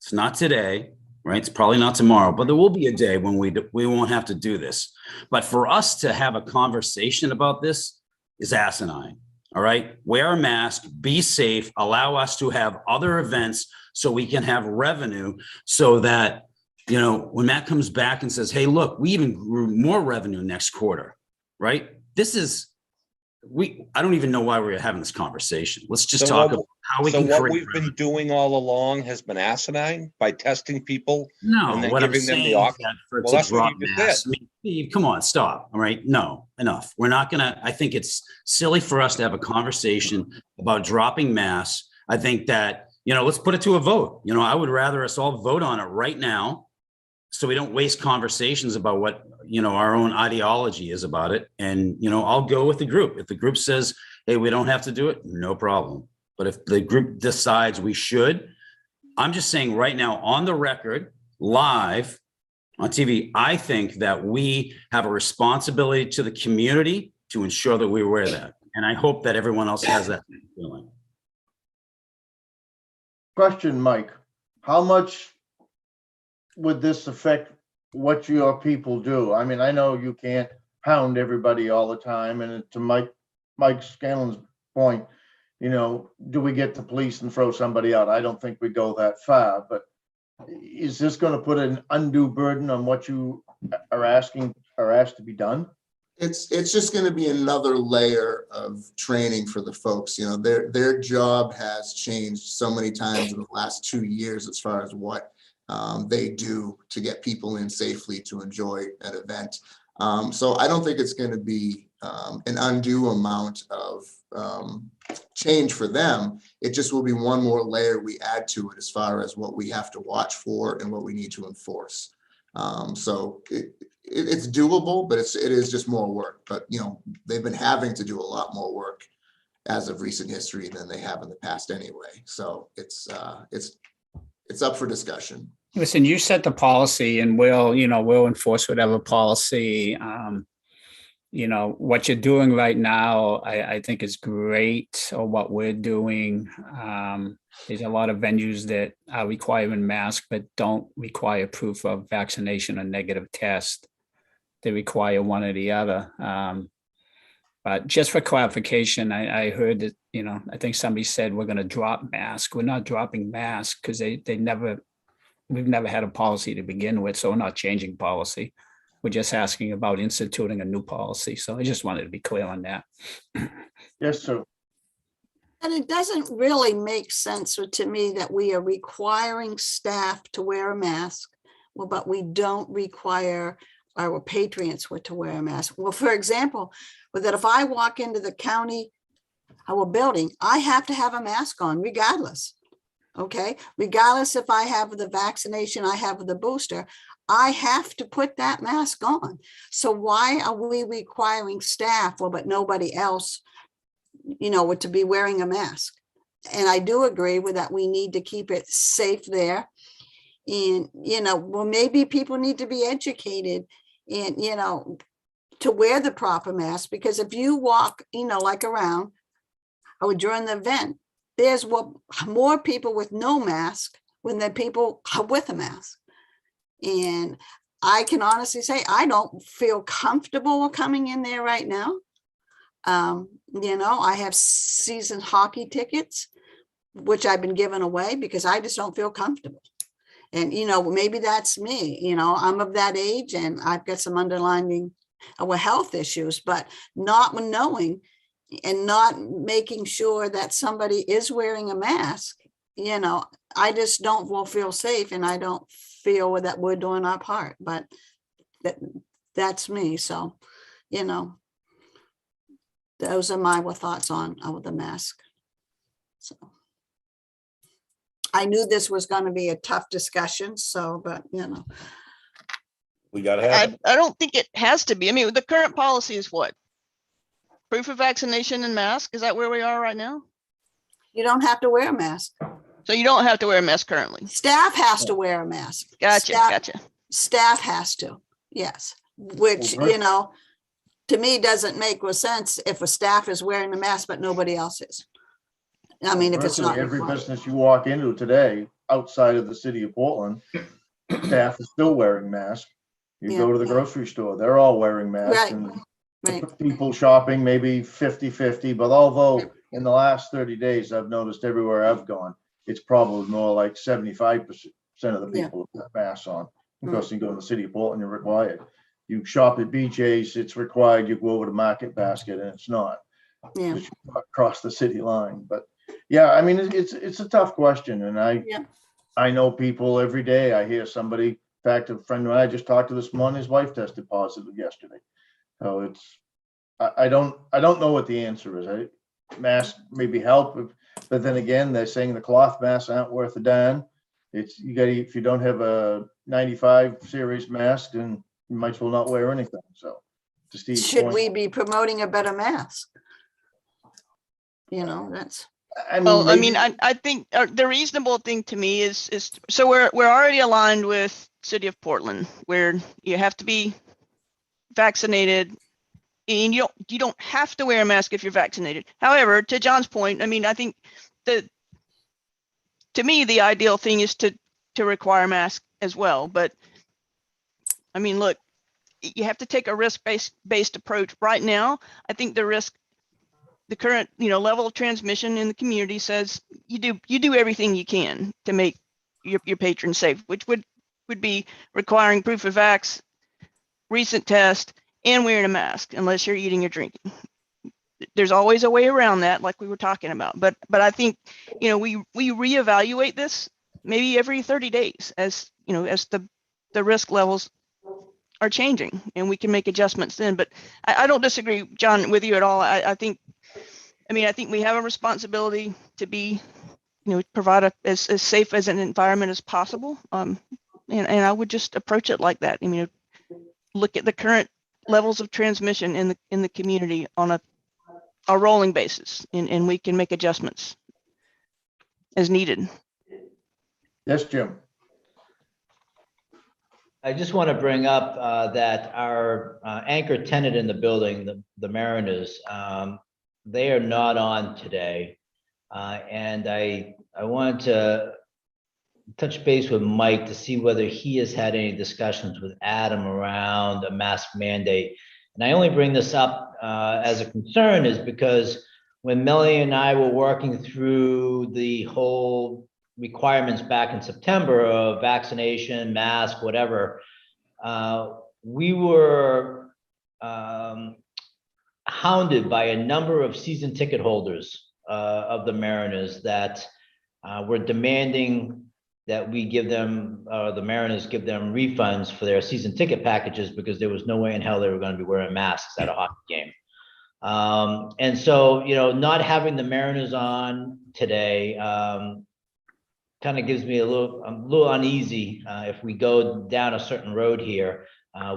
It's not today, right? It's probably not tomorrow, but there will be a day when we won't have to do this. But for us to have a conversation about this is asinine. All right. Wear a mask, be safe, allow us to have other events so we can have revenue so that, you know, when Matt comes back and says, hey, look, we even grew more revenue next quarter, right? This is, I don't even know why we're having this conversation. Let's just talk about how we So can what create. we've been doing all along has been asinine by testing people No, and then what I'm giving them saying the is option. that for it Well, to that's what drop you just mass, said. I mean, Steve, come on, stop. All right. No, enough. We're not gonna, I think it's silly for us to have a conversation about dropping mass. I think that, you know, let's put it to a vote. You know, I would rather us all vote on it right now so we don't waste conversations about what, you know, our own ideology is about it. And, you know, I'll go with the group. If the group says, hey, we don't have to do it, no problem. But if the group decides we should, I'm just saying right now on the record, live on TV, I think that we have a responsibility to the community to ensure that we wear that. And I hope that everyone else has that feeling. Question, Mike, how much would this affect what your people do? I mean, I know you can't hound everybody all the time, and to Mike Scanlon's point, you know, do we get the police and throw somebody out? I don't think we go that far, but is this going to put an undue burden on what you are asked to be done? It's just going to be another layer of training for the folks. You know, their job has changed so many times in the last 2 years as far as what they do to get people in safely to enjoy an event. So I don't think it's going to be an undue amount of change for them. It just will be one more layer we add to it as far as what we have to watch for and what we need to enforce. So it's doable, but it is just more work. But, you know, they've been having to do a lot more work as of recent history than they have in the past anyway. So it's up for discussion. Listen, you set the policy and we'll enforce whatever policy. You know, what you're doing right now, I think is great, or what we're doing. There's a lot of venues that are requiring masks, but don't require proof of vaccination or negative test. They require one or the other. But just for clarification, I heard that, you know, I think somebody said we're going to drop masks. We're not dropping masks because we've never had a policy to begin with, so we're not changing policy. We're just asking about instituting a new policy. So I just wanted to be clear on that. Yes, sir. And it doesn't really make sense to me that we are requiring staff to wear a mask, well, but we don't require our patrons to wear a mask. Well, for example, that if I walk into the county, our building, I have to have a mask on regardless. Okay, regardless if I have the vaccination, I have the booster, I have to put that mask on. So why are we requiring staff, well, but nobody else, you know, to be wearing a mask? And I do agree with that. We need to keep it safe there. And, you know, well, maybe people need to be educated and, you know, to wear the proper mask, because if you walk, you know, like around or during the event, there's more people with no mask than the people with a mask. And I can honestly say, I don't feel comfortable coming in there right now. You know, I have season hockey tickets, which I've been giving away because I just don't feel comfortable. And, you know, maybe that's me, you know, I'm of that age and I've got some underlying health issues, but not knowing and not making sure that somebody is wearing a mask, you know, I just don't feel safe, and I don't feel that we're doing our part, but that's me. So, you know, those are my thoughts on the mask. So I knew this was going to be a tough discussion. So, but you know, We got to have it. I don't think it has to be. I mean, the current policy is what? Proof of vaccination and mask? Is that where we are right now? you don't have to wear a mask. So you don't have to wear a mask currently. Staff has to wear a mask. Gotcha, gotcha. Staff has to, yes, which, Well, you know, to me, doesn't make sense if a staff is wearing a mask, but nobody else is. I mean, if it's not. Virtually every required. business you walk into today, outside of the city of Portland, staff is still wearing masks. You go to the grocery store, they're all wearing masks. Right. And Right. people shopping maybe 50-50, but although in the last 30 days, I've noticed everywhere I've gone, it's probably more like 75% of the people have got masks on. Because you go to the city of Portland, you're required. You shop at BJ's, it's required. You go over to Market Basket and it's not. Yeah. It's across the city line. But yeah, I mean, it's a tough question. And I know people every day. I hear somebody, in fact, a friend of mine I just talked to this morning, his wife tested positive yesterday. So I don't know what the answer is. Masks maybe help, but then again, they're saying the cloth masks aren't worth a dime. If you don't have a 95 series mask, then you might as well not wear anything. So to Steve's Should point, we be promoting a better mask? That's. Well, I mean, maybe- I think the reasonable thing to me is so we're already aligned with City of Portland, where you have to be vaccinated, and you don't have to wear a mask if you're vaccinated. However, to John's point, I mean, I think to me, the ideal thing is to require masks as well. But I mean, look, you have to take a risk-based approach. Right now, I think the current level of transmission in the community says you do everything you can to make your patrons safe, which would be requiring proof of vax, recent test, and wearing a mask unless you're eating or drinking. There's always a way around that, like we were talking about. But I think we reevaluate this maybe every 30 days as as the risk levels are changing, and we can make adjustments then. But I don't disagree, John, with you at all. I think we have a responsibility to be, provide as safe as an environment as possible. And I would just approach it like that. I mean, look at the current levels of transmission in the community on a rolling basis, and we can make adjustments as needed. Yes, Jim. I just want to bring up that our anchor tenant in the building, the Mariners, they are not on today. And I wanted to touch base with Mike to see whether he has had any discussions with Adam around a mask mandate. And I only bring this up as a concern is because when Melanie and I were working through the whole requirements back in September of vaccination, mask, whatever, we were hounded by a number of season ticket holders of the Mariners that were demanding that we give them, the Mariners give them refunds for their season ticket packages because there was no way in hell they were going to be wearing masks at a hockey game. And so, not having the Mariners on today kind of gives me a little uneasy if we go down a certain road here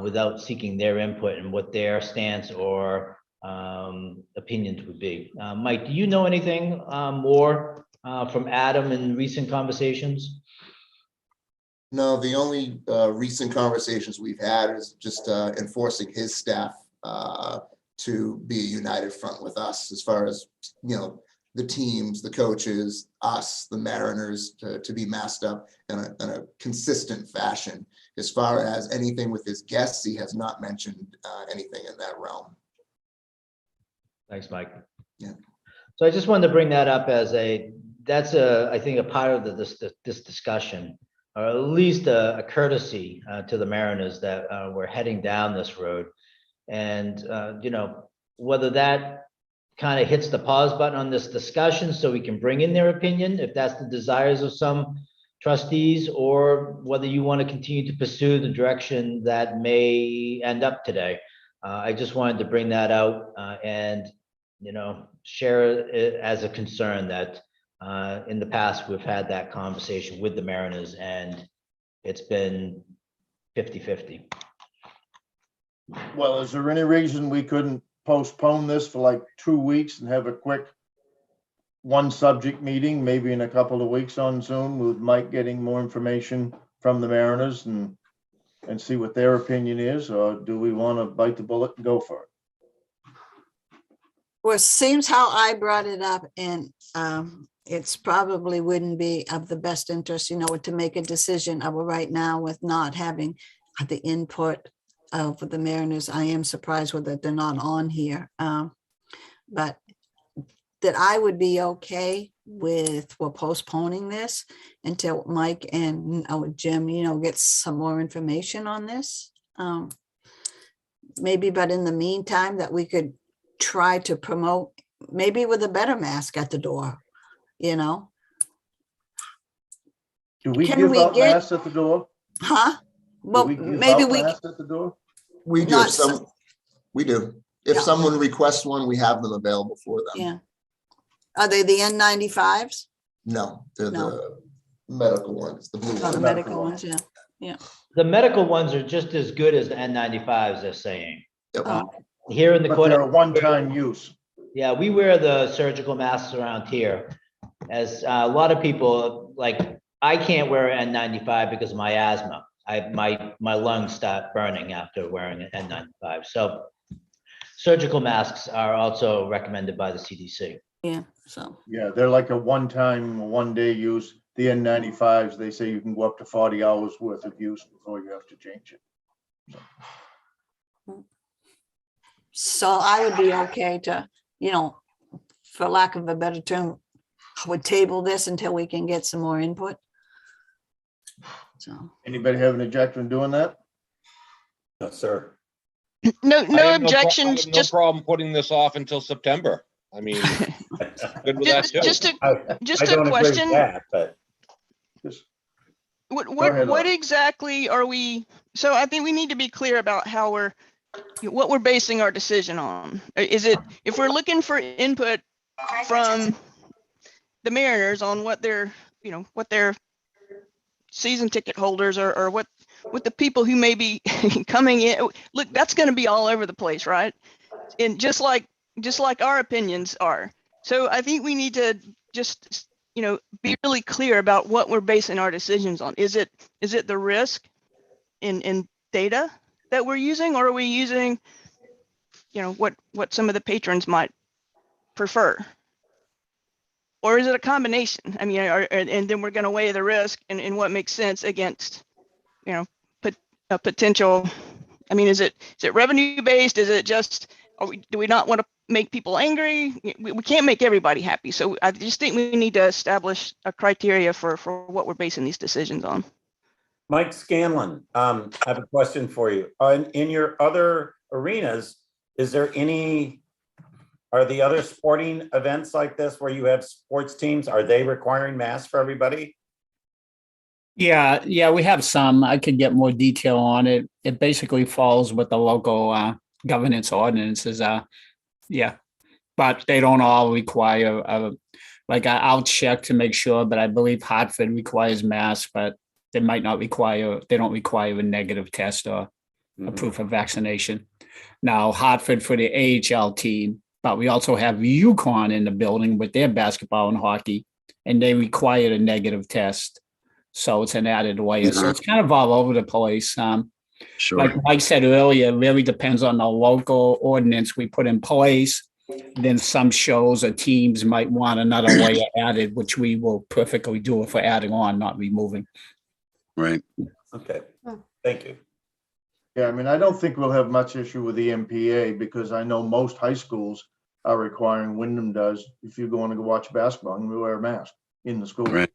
without seeking their input and what their stance or opinions would be. Mike, do you know anything more from Adam in recent conversations? No, the only recent conversations we've had is just enforcing his staff to be a united front with us as far as, the teams, the coaches, us, the Mariners to be masked up in a consistent fashion. As far as anything with his guests, he has not mentioned anything in that realm. Thanks, Mike. Yeah. So I just wanted to bring that up as I think a part of this discussion, or at least a courtesy to the Mariners that we're heading down this road. And, whether that kind of hits the pause button on this discussion so we can bring in their opinion, if that's the desires of some trustees, or whether you want to continue to pursue the direction that may end up today. I just wanted to bring that out and, share it as a concern that in the past, we've had that conversation with the Mariners and it's been 50-50. Well, is there any reason we couldn't postpone this for like 2 weeks and have a quick one subject meeting, maybe in a couple of weeks on Zoom with Mike getting more information from the Mariners and see what their opinion is? Or do we want to bite the bullet and go for it? Well, seems how I brought it up, and it's probably wouldn't be of the best interest, to make a decision of right now with not having the input of the Mariners. I am surprised with that they're not on here. But that I would be okay with postponing this until Mike and Jim, get some more information on this. Maybe, but in the meantime, that we could try to promote maybe with a better mask at the door, Do we Can give we out get- masks at the door? huh? Do Well, we give maybe out we, masks at the door? We do. Not If some, we do. If Yeah. someone requests one, we have them available for them. yeah. Are they the N95s? No, they're No. the medical ones, the blue Oh, the ones. medical ones, yeah. The medical ones are just as good as the N95s, they're saying. Oh, Here in the But they're a corner, one-time use. yeah, we wear the surgical masks around here. As a lot of people, like, I can't wear an N95 because of my asthma. My lungs start burning after wearing an N95. So surgical masks are also recommended by the CDC. yeah, so, Yeah, they're like a one-time, one-day use. The N95s, they say you can go up to 40 hours worth of use before you have to change it. so I would be okay to, for lack of a better term, I would table this until we can get some more input. So, Anybody have an objection doing that? No, sir. No, I no have objections, No just, problem putting this off until September. I mean, good with that just, too. just I a don't agree with question. that, but Just What, ahead, what Laura. exactly are we, so I think we need to be clear about how what we're basing our decision on. Is it, if we're looking for input from the Mariners on what their, what their season ticket holders or what the people who may be coming in, look, that's going to be all over the place, right? And just like our opinions are. So I think we need to just, be really clear about what we're basing our decisions on. Is it the risk in data that we're using, or are we using, what some of the patrons might prefer? Or is it a combination? I mean, and then we're going to weigh the risk and what makes sense against, a potential. I mean, is it revenue based? Is it just, do we not want to make people angry? We can't make everybody happy. So I just think we need to establish a criteria for what we're basing these decisions on. Mike Scanlon, I have a question for you. In your other arenas, are the other sporting events like this where you have sports teams, are they requiring masks for everybody? Yeah, we have some. I could get more detail on it. It basically falls with the local governance ordinances. Yeah, but they don't all require, I'll check to make sure, but I believe Hartford requires masks, but they don't require a negative test or a proof of vaccination. Now, Hartford for the AHL team, but we also have Yukon in the building with their basketball and hockey, and they require a negative test. So it's an added layer. So it's kind of all over the place. Sure. Like Mike said earlier, it really depends on the local ordinance we put in place. Then some shows or teams might want another layer added, which we will perfectly do if we're adding on, not removing. Right. Okay, thank you. Yeah, I mean, I don't think we'll have much issue with the MPA because I know most high schools are requiring, Wyndham does, if you're going to go watch basketball, you wear a mask in the school. Right.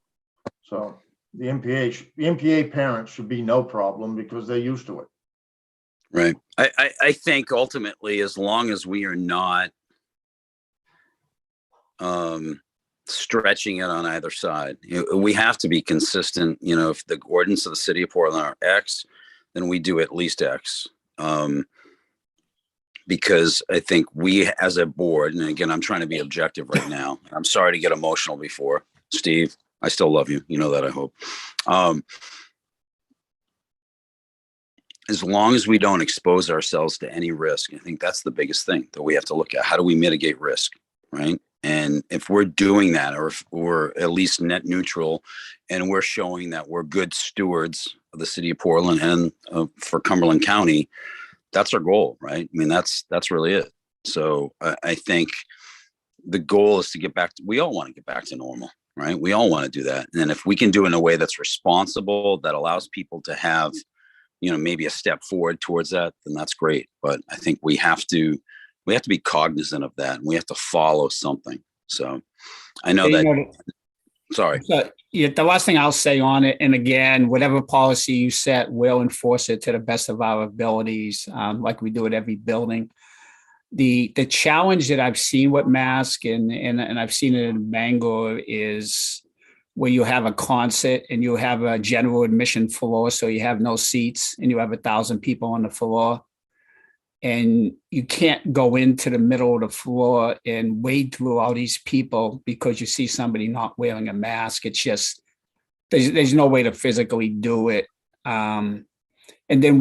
So the MPA parents should be no problem because they're used to it. Right. I think ultimately, as long as we are not stretching it on either side, we have to be consistent. If the ordinance of the city of Portland are X, then we do at least X. Because I think we as a board, and again, I'm trying to be objective right now. I'm sorry to get emotional before. Steve, I still love you. You know that, I hope. As long as we don't expose ourselves to any risk, I think that's the biggest thing that we have to look at. How do we mitigate risk, right? And if we're doing that, or if we're at least net neutral, and we're showing that we're good stewards of the city of Portland and for Cumberland County, that's our goal, right? I mean, that's really it. So I think the goal is to get back to, we all want to get back to normal, right? We all want to do that. And if we can do it in a way that's responsible, that allows people to have, maybe a step forward towards that, then that's great. But I think we have to be cognizant of that, and we have to follow something. So I know that, sorry. So, yeah, the last thing I'll say on it, and again, whatever policy you set, we'll enforce it to the best of our abilities, like we do at every building. The challenge that I've seen with mask and I've seen it in Bangor is where you have a concert and you have a general admission floor, so you have no seats and you have 1,000 people on the floor, and you can't go into the middle of the floor and wade through all these people because you see somebody not wearing a mask. It's just, there's no way to physically do it. And then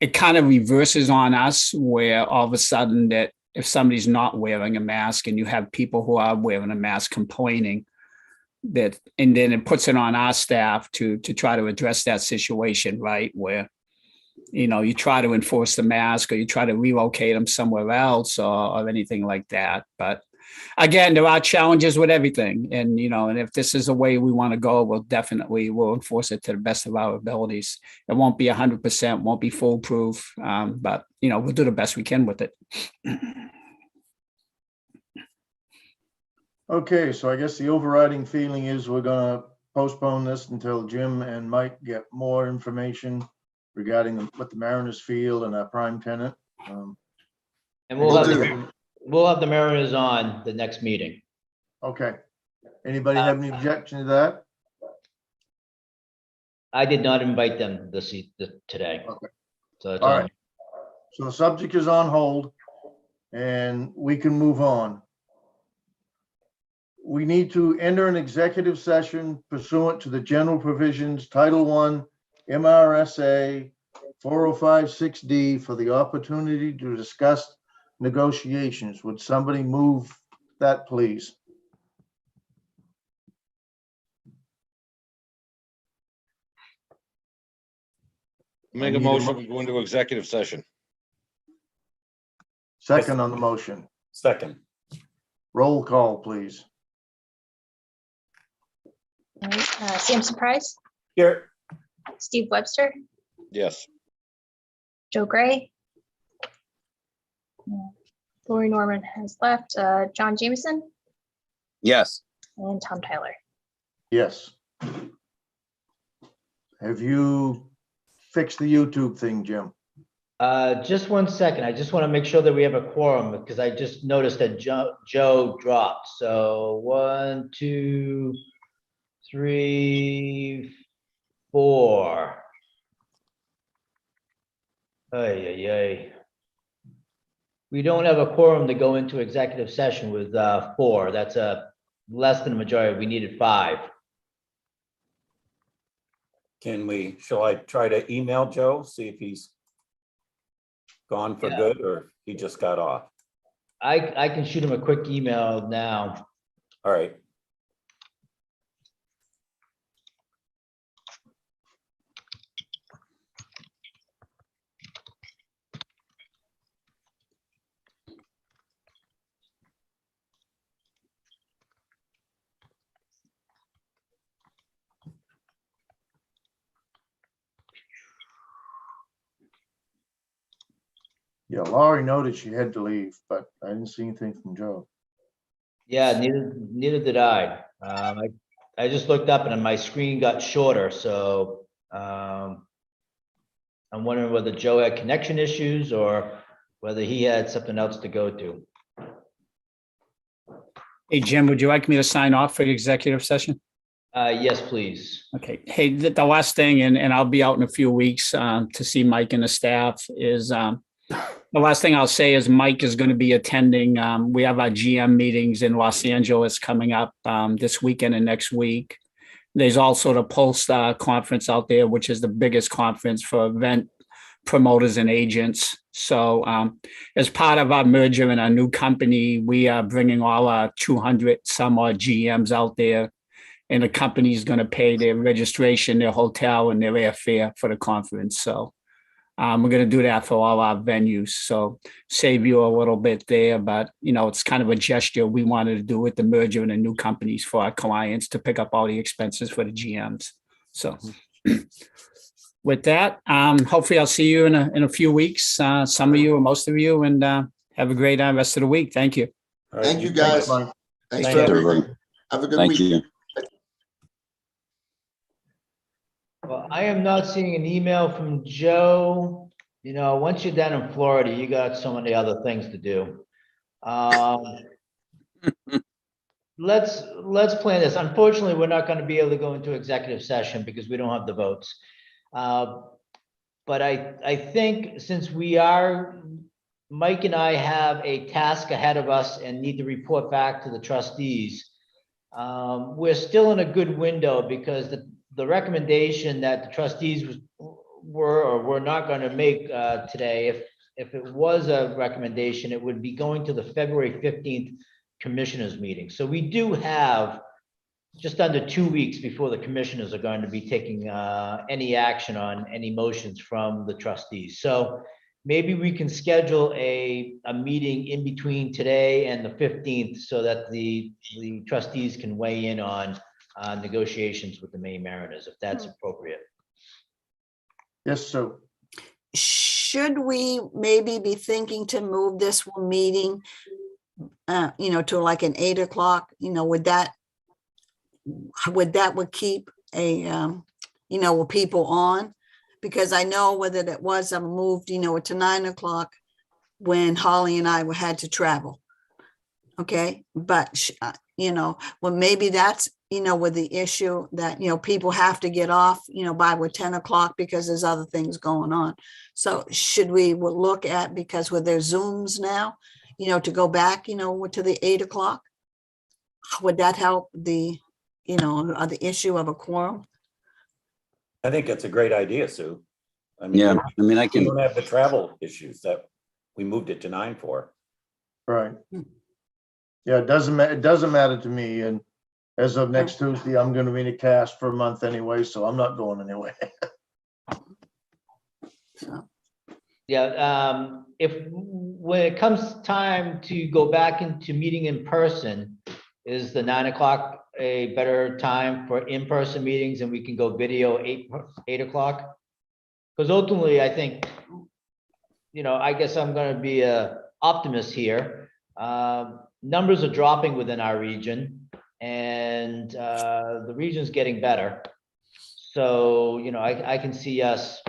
it kind of reverses on us, where all of a sudden that if somebody's not wearing a mask and you have people who are wearing a mask complaining, that, and then it puts it on our staff to try to address that situation, right? Where, you try to enforce the mask, or you try to relocate them somewhere else, or anything like that. But again, there are challenges with everything. And, and if this is the way we want to go, we'll enforce it to the best of our abilities. It won't be 100%, won't be foolproof. But, we'll do the best we can with it. Okay, so I guess the overriding feeling is we're gonna postpone this until Jim and Mike get more information regarding what the Mariners feel and our prime tenant. And Will do. we'll have the Mariners on the next meeting. Okay. Anybody have any objection to that? I did not invite them today. Okay. So it's All on. right. So the subject is on hold and we can move on. We need to enter an executive session pursuant to the general provisions, Title I, MRSA 4056D, for the opportunity to discuss negotiations. Would somebody move that, please? Make a motion, we go into executive session. Second on the motion. Second. Roll call, please. All right, Sam Surprise, Here. Steve Webster, Yes. Joe Gray. Lori Norman has left, John Jameson, Yes. and Tom Tyler. Yes. Have you fixed the YouTube thing, Jim? Just 1 second. I just want to make sure that we have a quorum, because I just noticed that Joe dropped. So 1, 2, 3, 4. Ay. We don't have a quorum to go into executive session with 4. That's less than a majority. We needed 5. Shall I try to email Joe, see if he's gone for Yeah. good or he just got off? I can shoot him a quick email now. All right. Yeah, Laurie noted she had to leave, but I didn't see anything from Joe. Yeah, neither did I. I just looked up and my screen got shorter, so I'm wondering whether Joe had connection issues or whether he had something else to go to. Hey, Jim, would you like me to sign off for the executive session? Yes, please. Okay. Hey, the last thing, and I'll be out in a few weeks to see Mike and the staff, is the last thing I'll say is Mike is going to be attending. We have our GM meetings in Los Angeles coming up this weekend and next week. There's also the Pulse conference out there, which is the biggest conference for event promoters and agents. So as part of our merger and our new company, we are bringing all our 200 some odd GMs out there. And the company is going to pay their registration, their hotel, and their airfare for the conference. So We're going to do that for all our venues. So save you a little bit there, but it's kind of a gesture we wanted to do with the merger and the new companies for our clients to pick up all the expenses for the GMs. So with that, hopefully I'll see you in a few weeks, some of you or most of you, and have a great rest of the week. Thank you. All right, Thank you, guys. Mike. Thanks Thank for you. everything. Have a good Thank week. you. Well, I am not seeing an email from Joe. Once you're down in Florida, you got so many other things to do. Let's plan this. Unfortunately, we're not going to be able to go into executive session because we don't have the votes. But I think since Mike and I have a task ahead of us and need to report back to the trustees, we're still in a good window because the recommendation that the trustees were not going to make today, if it was a recommendation, it would be going to the February 15th commissioners meeting. So we do have just under 2 weeks before the commissioners are going to be taking any action on any motions from the trustees. So maybe we can schedule a meeting in between today and the 15th so that the trustees can weigh in on negotiations with the Maine Mariners, if that's appropriate. Yes, sir. Should we maybe be thinking to move this one meeting, to like an 8 o'clock, would keep with people on? Because I know whether it was moved, to 9 o'clock when Holly and I had to travel. Okay, but well, maybe that's, with the issue that, people have to get off, by 10 o'clock because there's other things going on. So should we look at, because with their Zooms now, to go back, to the 8 o'clock? Would that help the issue of a quorum? I think it's a great idea, Sue. I Yeah, I mean, I we can, don't have the travel issues that we moved it to 9 for. Right. Yeah, it doesn't matter to me. And as of next Tuesday, I'm going to be in a cast for a month anyway, so I'm not going anywhere. Yeah, when it comes time to go back into meeting in person, is the 9 o'clock a better time for in-person meetings and we can go video 8 o'clock? Because ultimately, I think, I guess I'm going to be an optimist here. Numbers are dropping within our region and the region's getting better. So, I can see us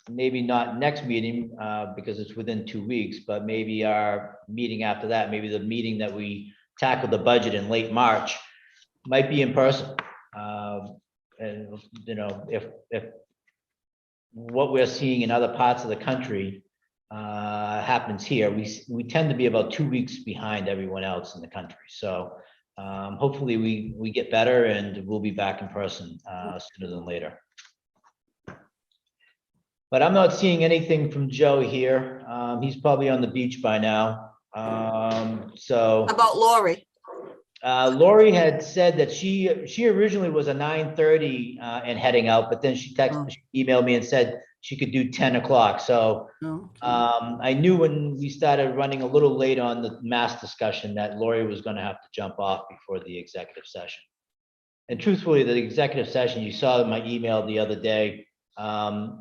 maybe not next meeting because it's within 2 weeks, but maybe our meeting after that, maybe the meeting that we tackle the budget in late March might be in person. And, if what we're seeing in other parts of the country happens here, we tend to be about 2 weeks behind everyone else in the country. So hopefully we get better and we'll be back in person sooner than later. But I'm not seeing anything from Joe here. He's probably on the beach by now. So How about Lori? Lori had said that she originally was a 9:30 and heading out, but then she emailed me and said she could do 10 o'clock. So I knew when we started running a little late on the mass discussion that Lori was going to have to jump off before the executive session. And truthfully, the executive session, you saw in my email the other day,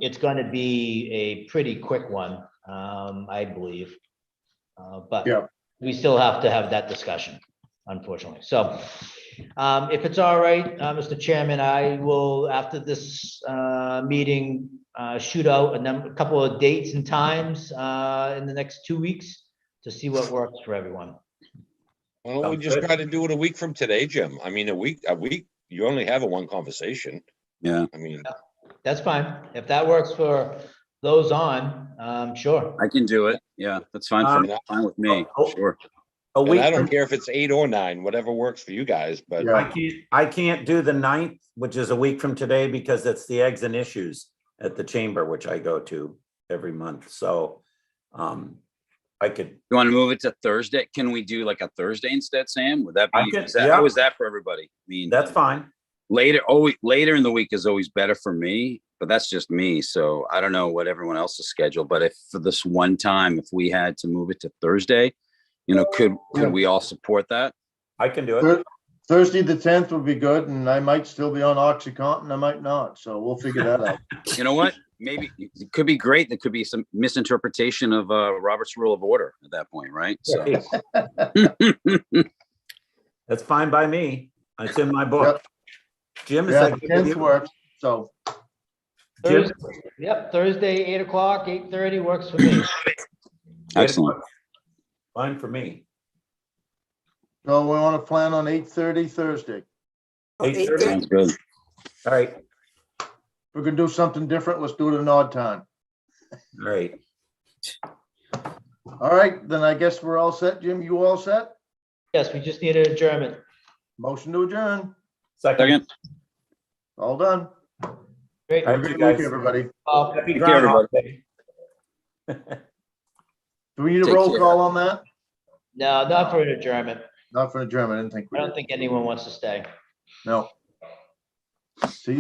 it's going to be a pretty quick one, I believe. But Yeah. we still have to have that discussion, unfortunately. So if it's all right, Mr. Chairman, I will, after this meeting, shoot out a couple of dates and times in the next 2 weeks to see what works for everyone. Why don't we Sounds just good. try to do it a week from today, Jim? I mean, a week, you only have one conversation. yeah, I mean, That's fine. If that works for those on, sure. I can do it. Yeah, that's fine fine with me. Sure. A and week. I don't care if it's 8 or 9, whatever works for you guys, but Yeah. I can't do the 9th, which is a week from today, because it's the Eggs and Issues at the chamber, which I go to every month. So I could. You want to move it to Thursday? Can we do like a Thursday instead, Sam? Would that I be, can- is that, yeah. how is that for everybody? I mean, Later in the week is always better for me. but that's just me. So I don't know what everyone else's schedule, but if for this one time, if we had to move it to Thursday, could we all support that? I can do it. Thursday, the 10th would be good, and I might still be on OxyContin, I might not, so we'll figure that out. You know what? Maybe it could be great. There could be some misinterpretation of Robert's Rule of Order at that point, right? So That's fine by me. It's in my book. Jim, is Yeah, that the good with 10th you? works, so. Jim? Thursday, yep, Thursday, 8 o'clock, 8:30 works for me. excellent. Fine for me. So we want to plan on 8:30 Thursday. 8:30. Sounds good. All right, If we're gonna do something different, let's do it at an odd time. all right. All right, then I guess we're all set. Jim, you all set? Yes, we just need an adjournment. Motion to adjourn. Second. All done. Great. All Have a right, good guys. week, everybody. Happy Take care, Groundhog Day. Do we need a Take roll care. call on that? No, not for an adjournment. Not for an adjournment. I didn't think we I did. don't think anyone wants to stay. No. See you.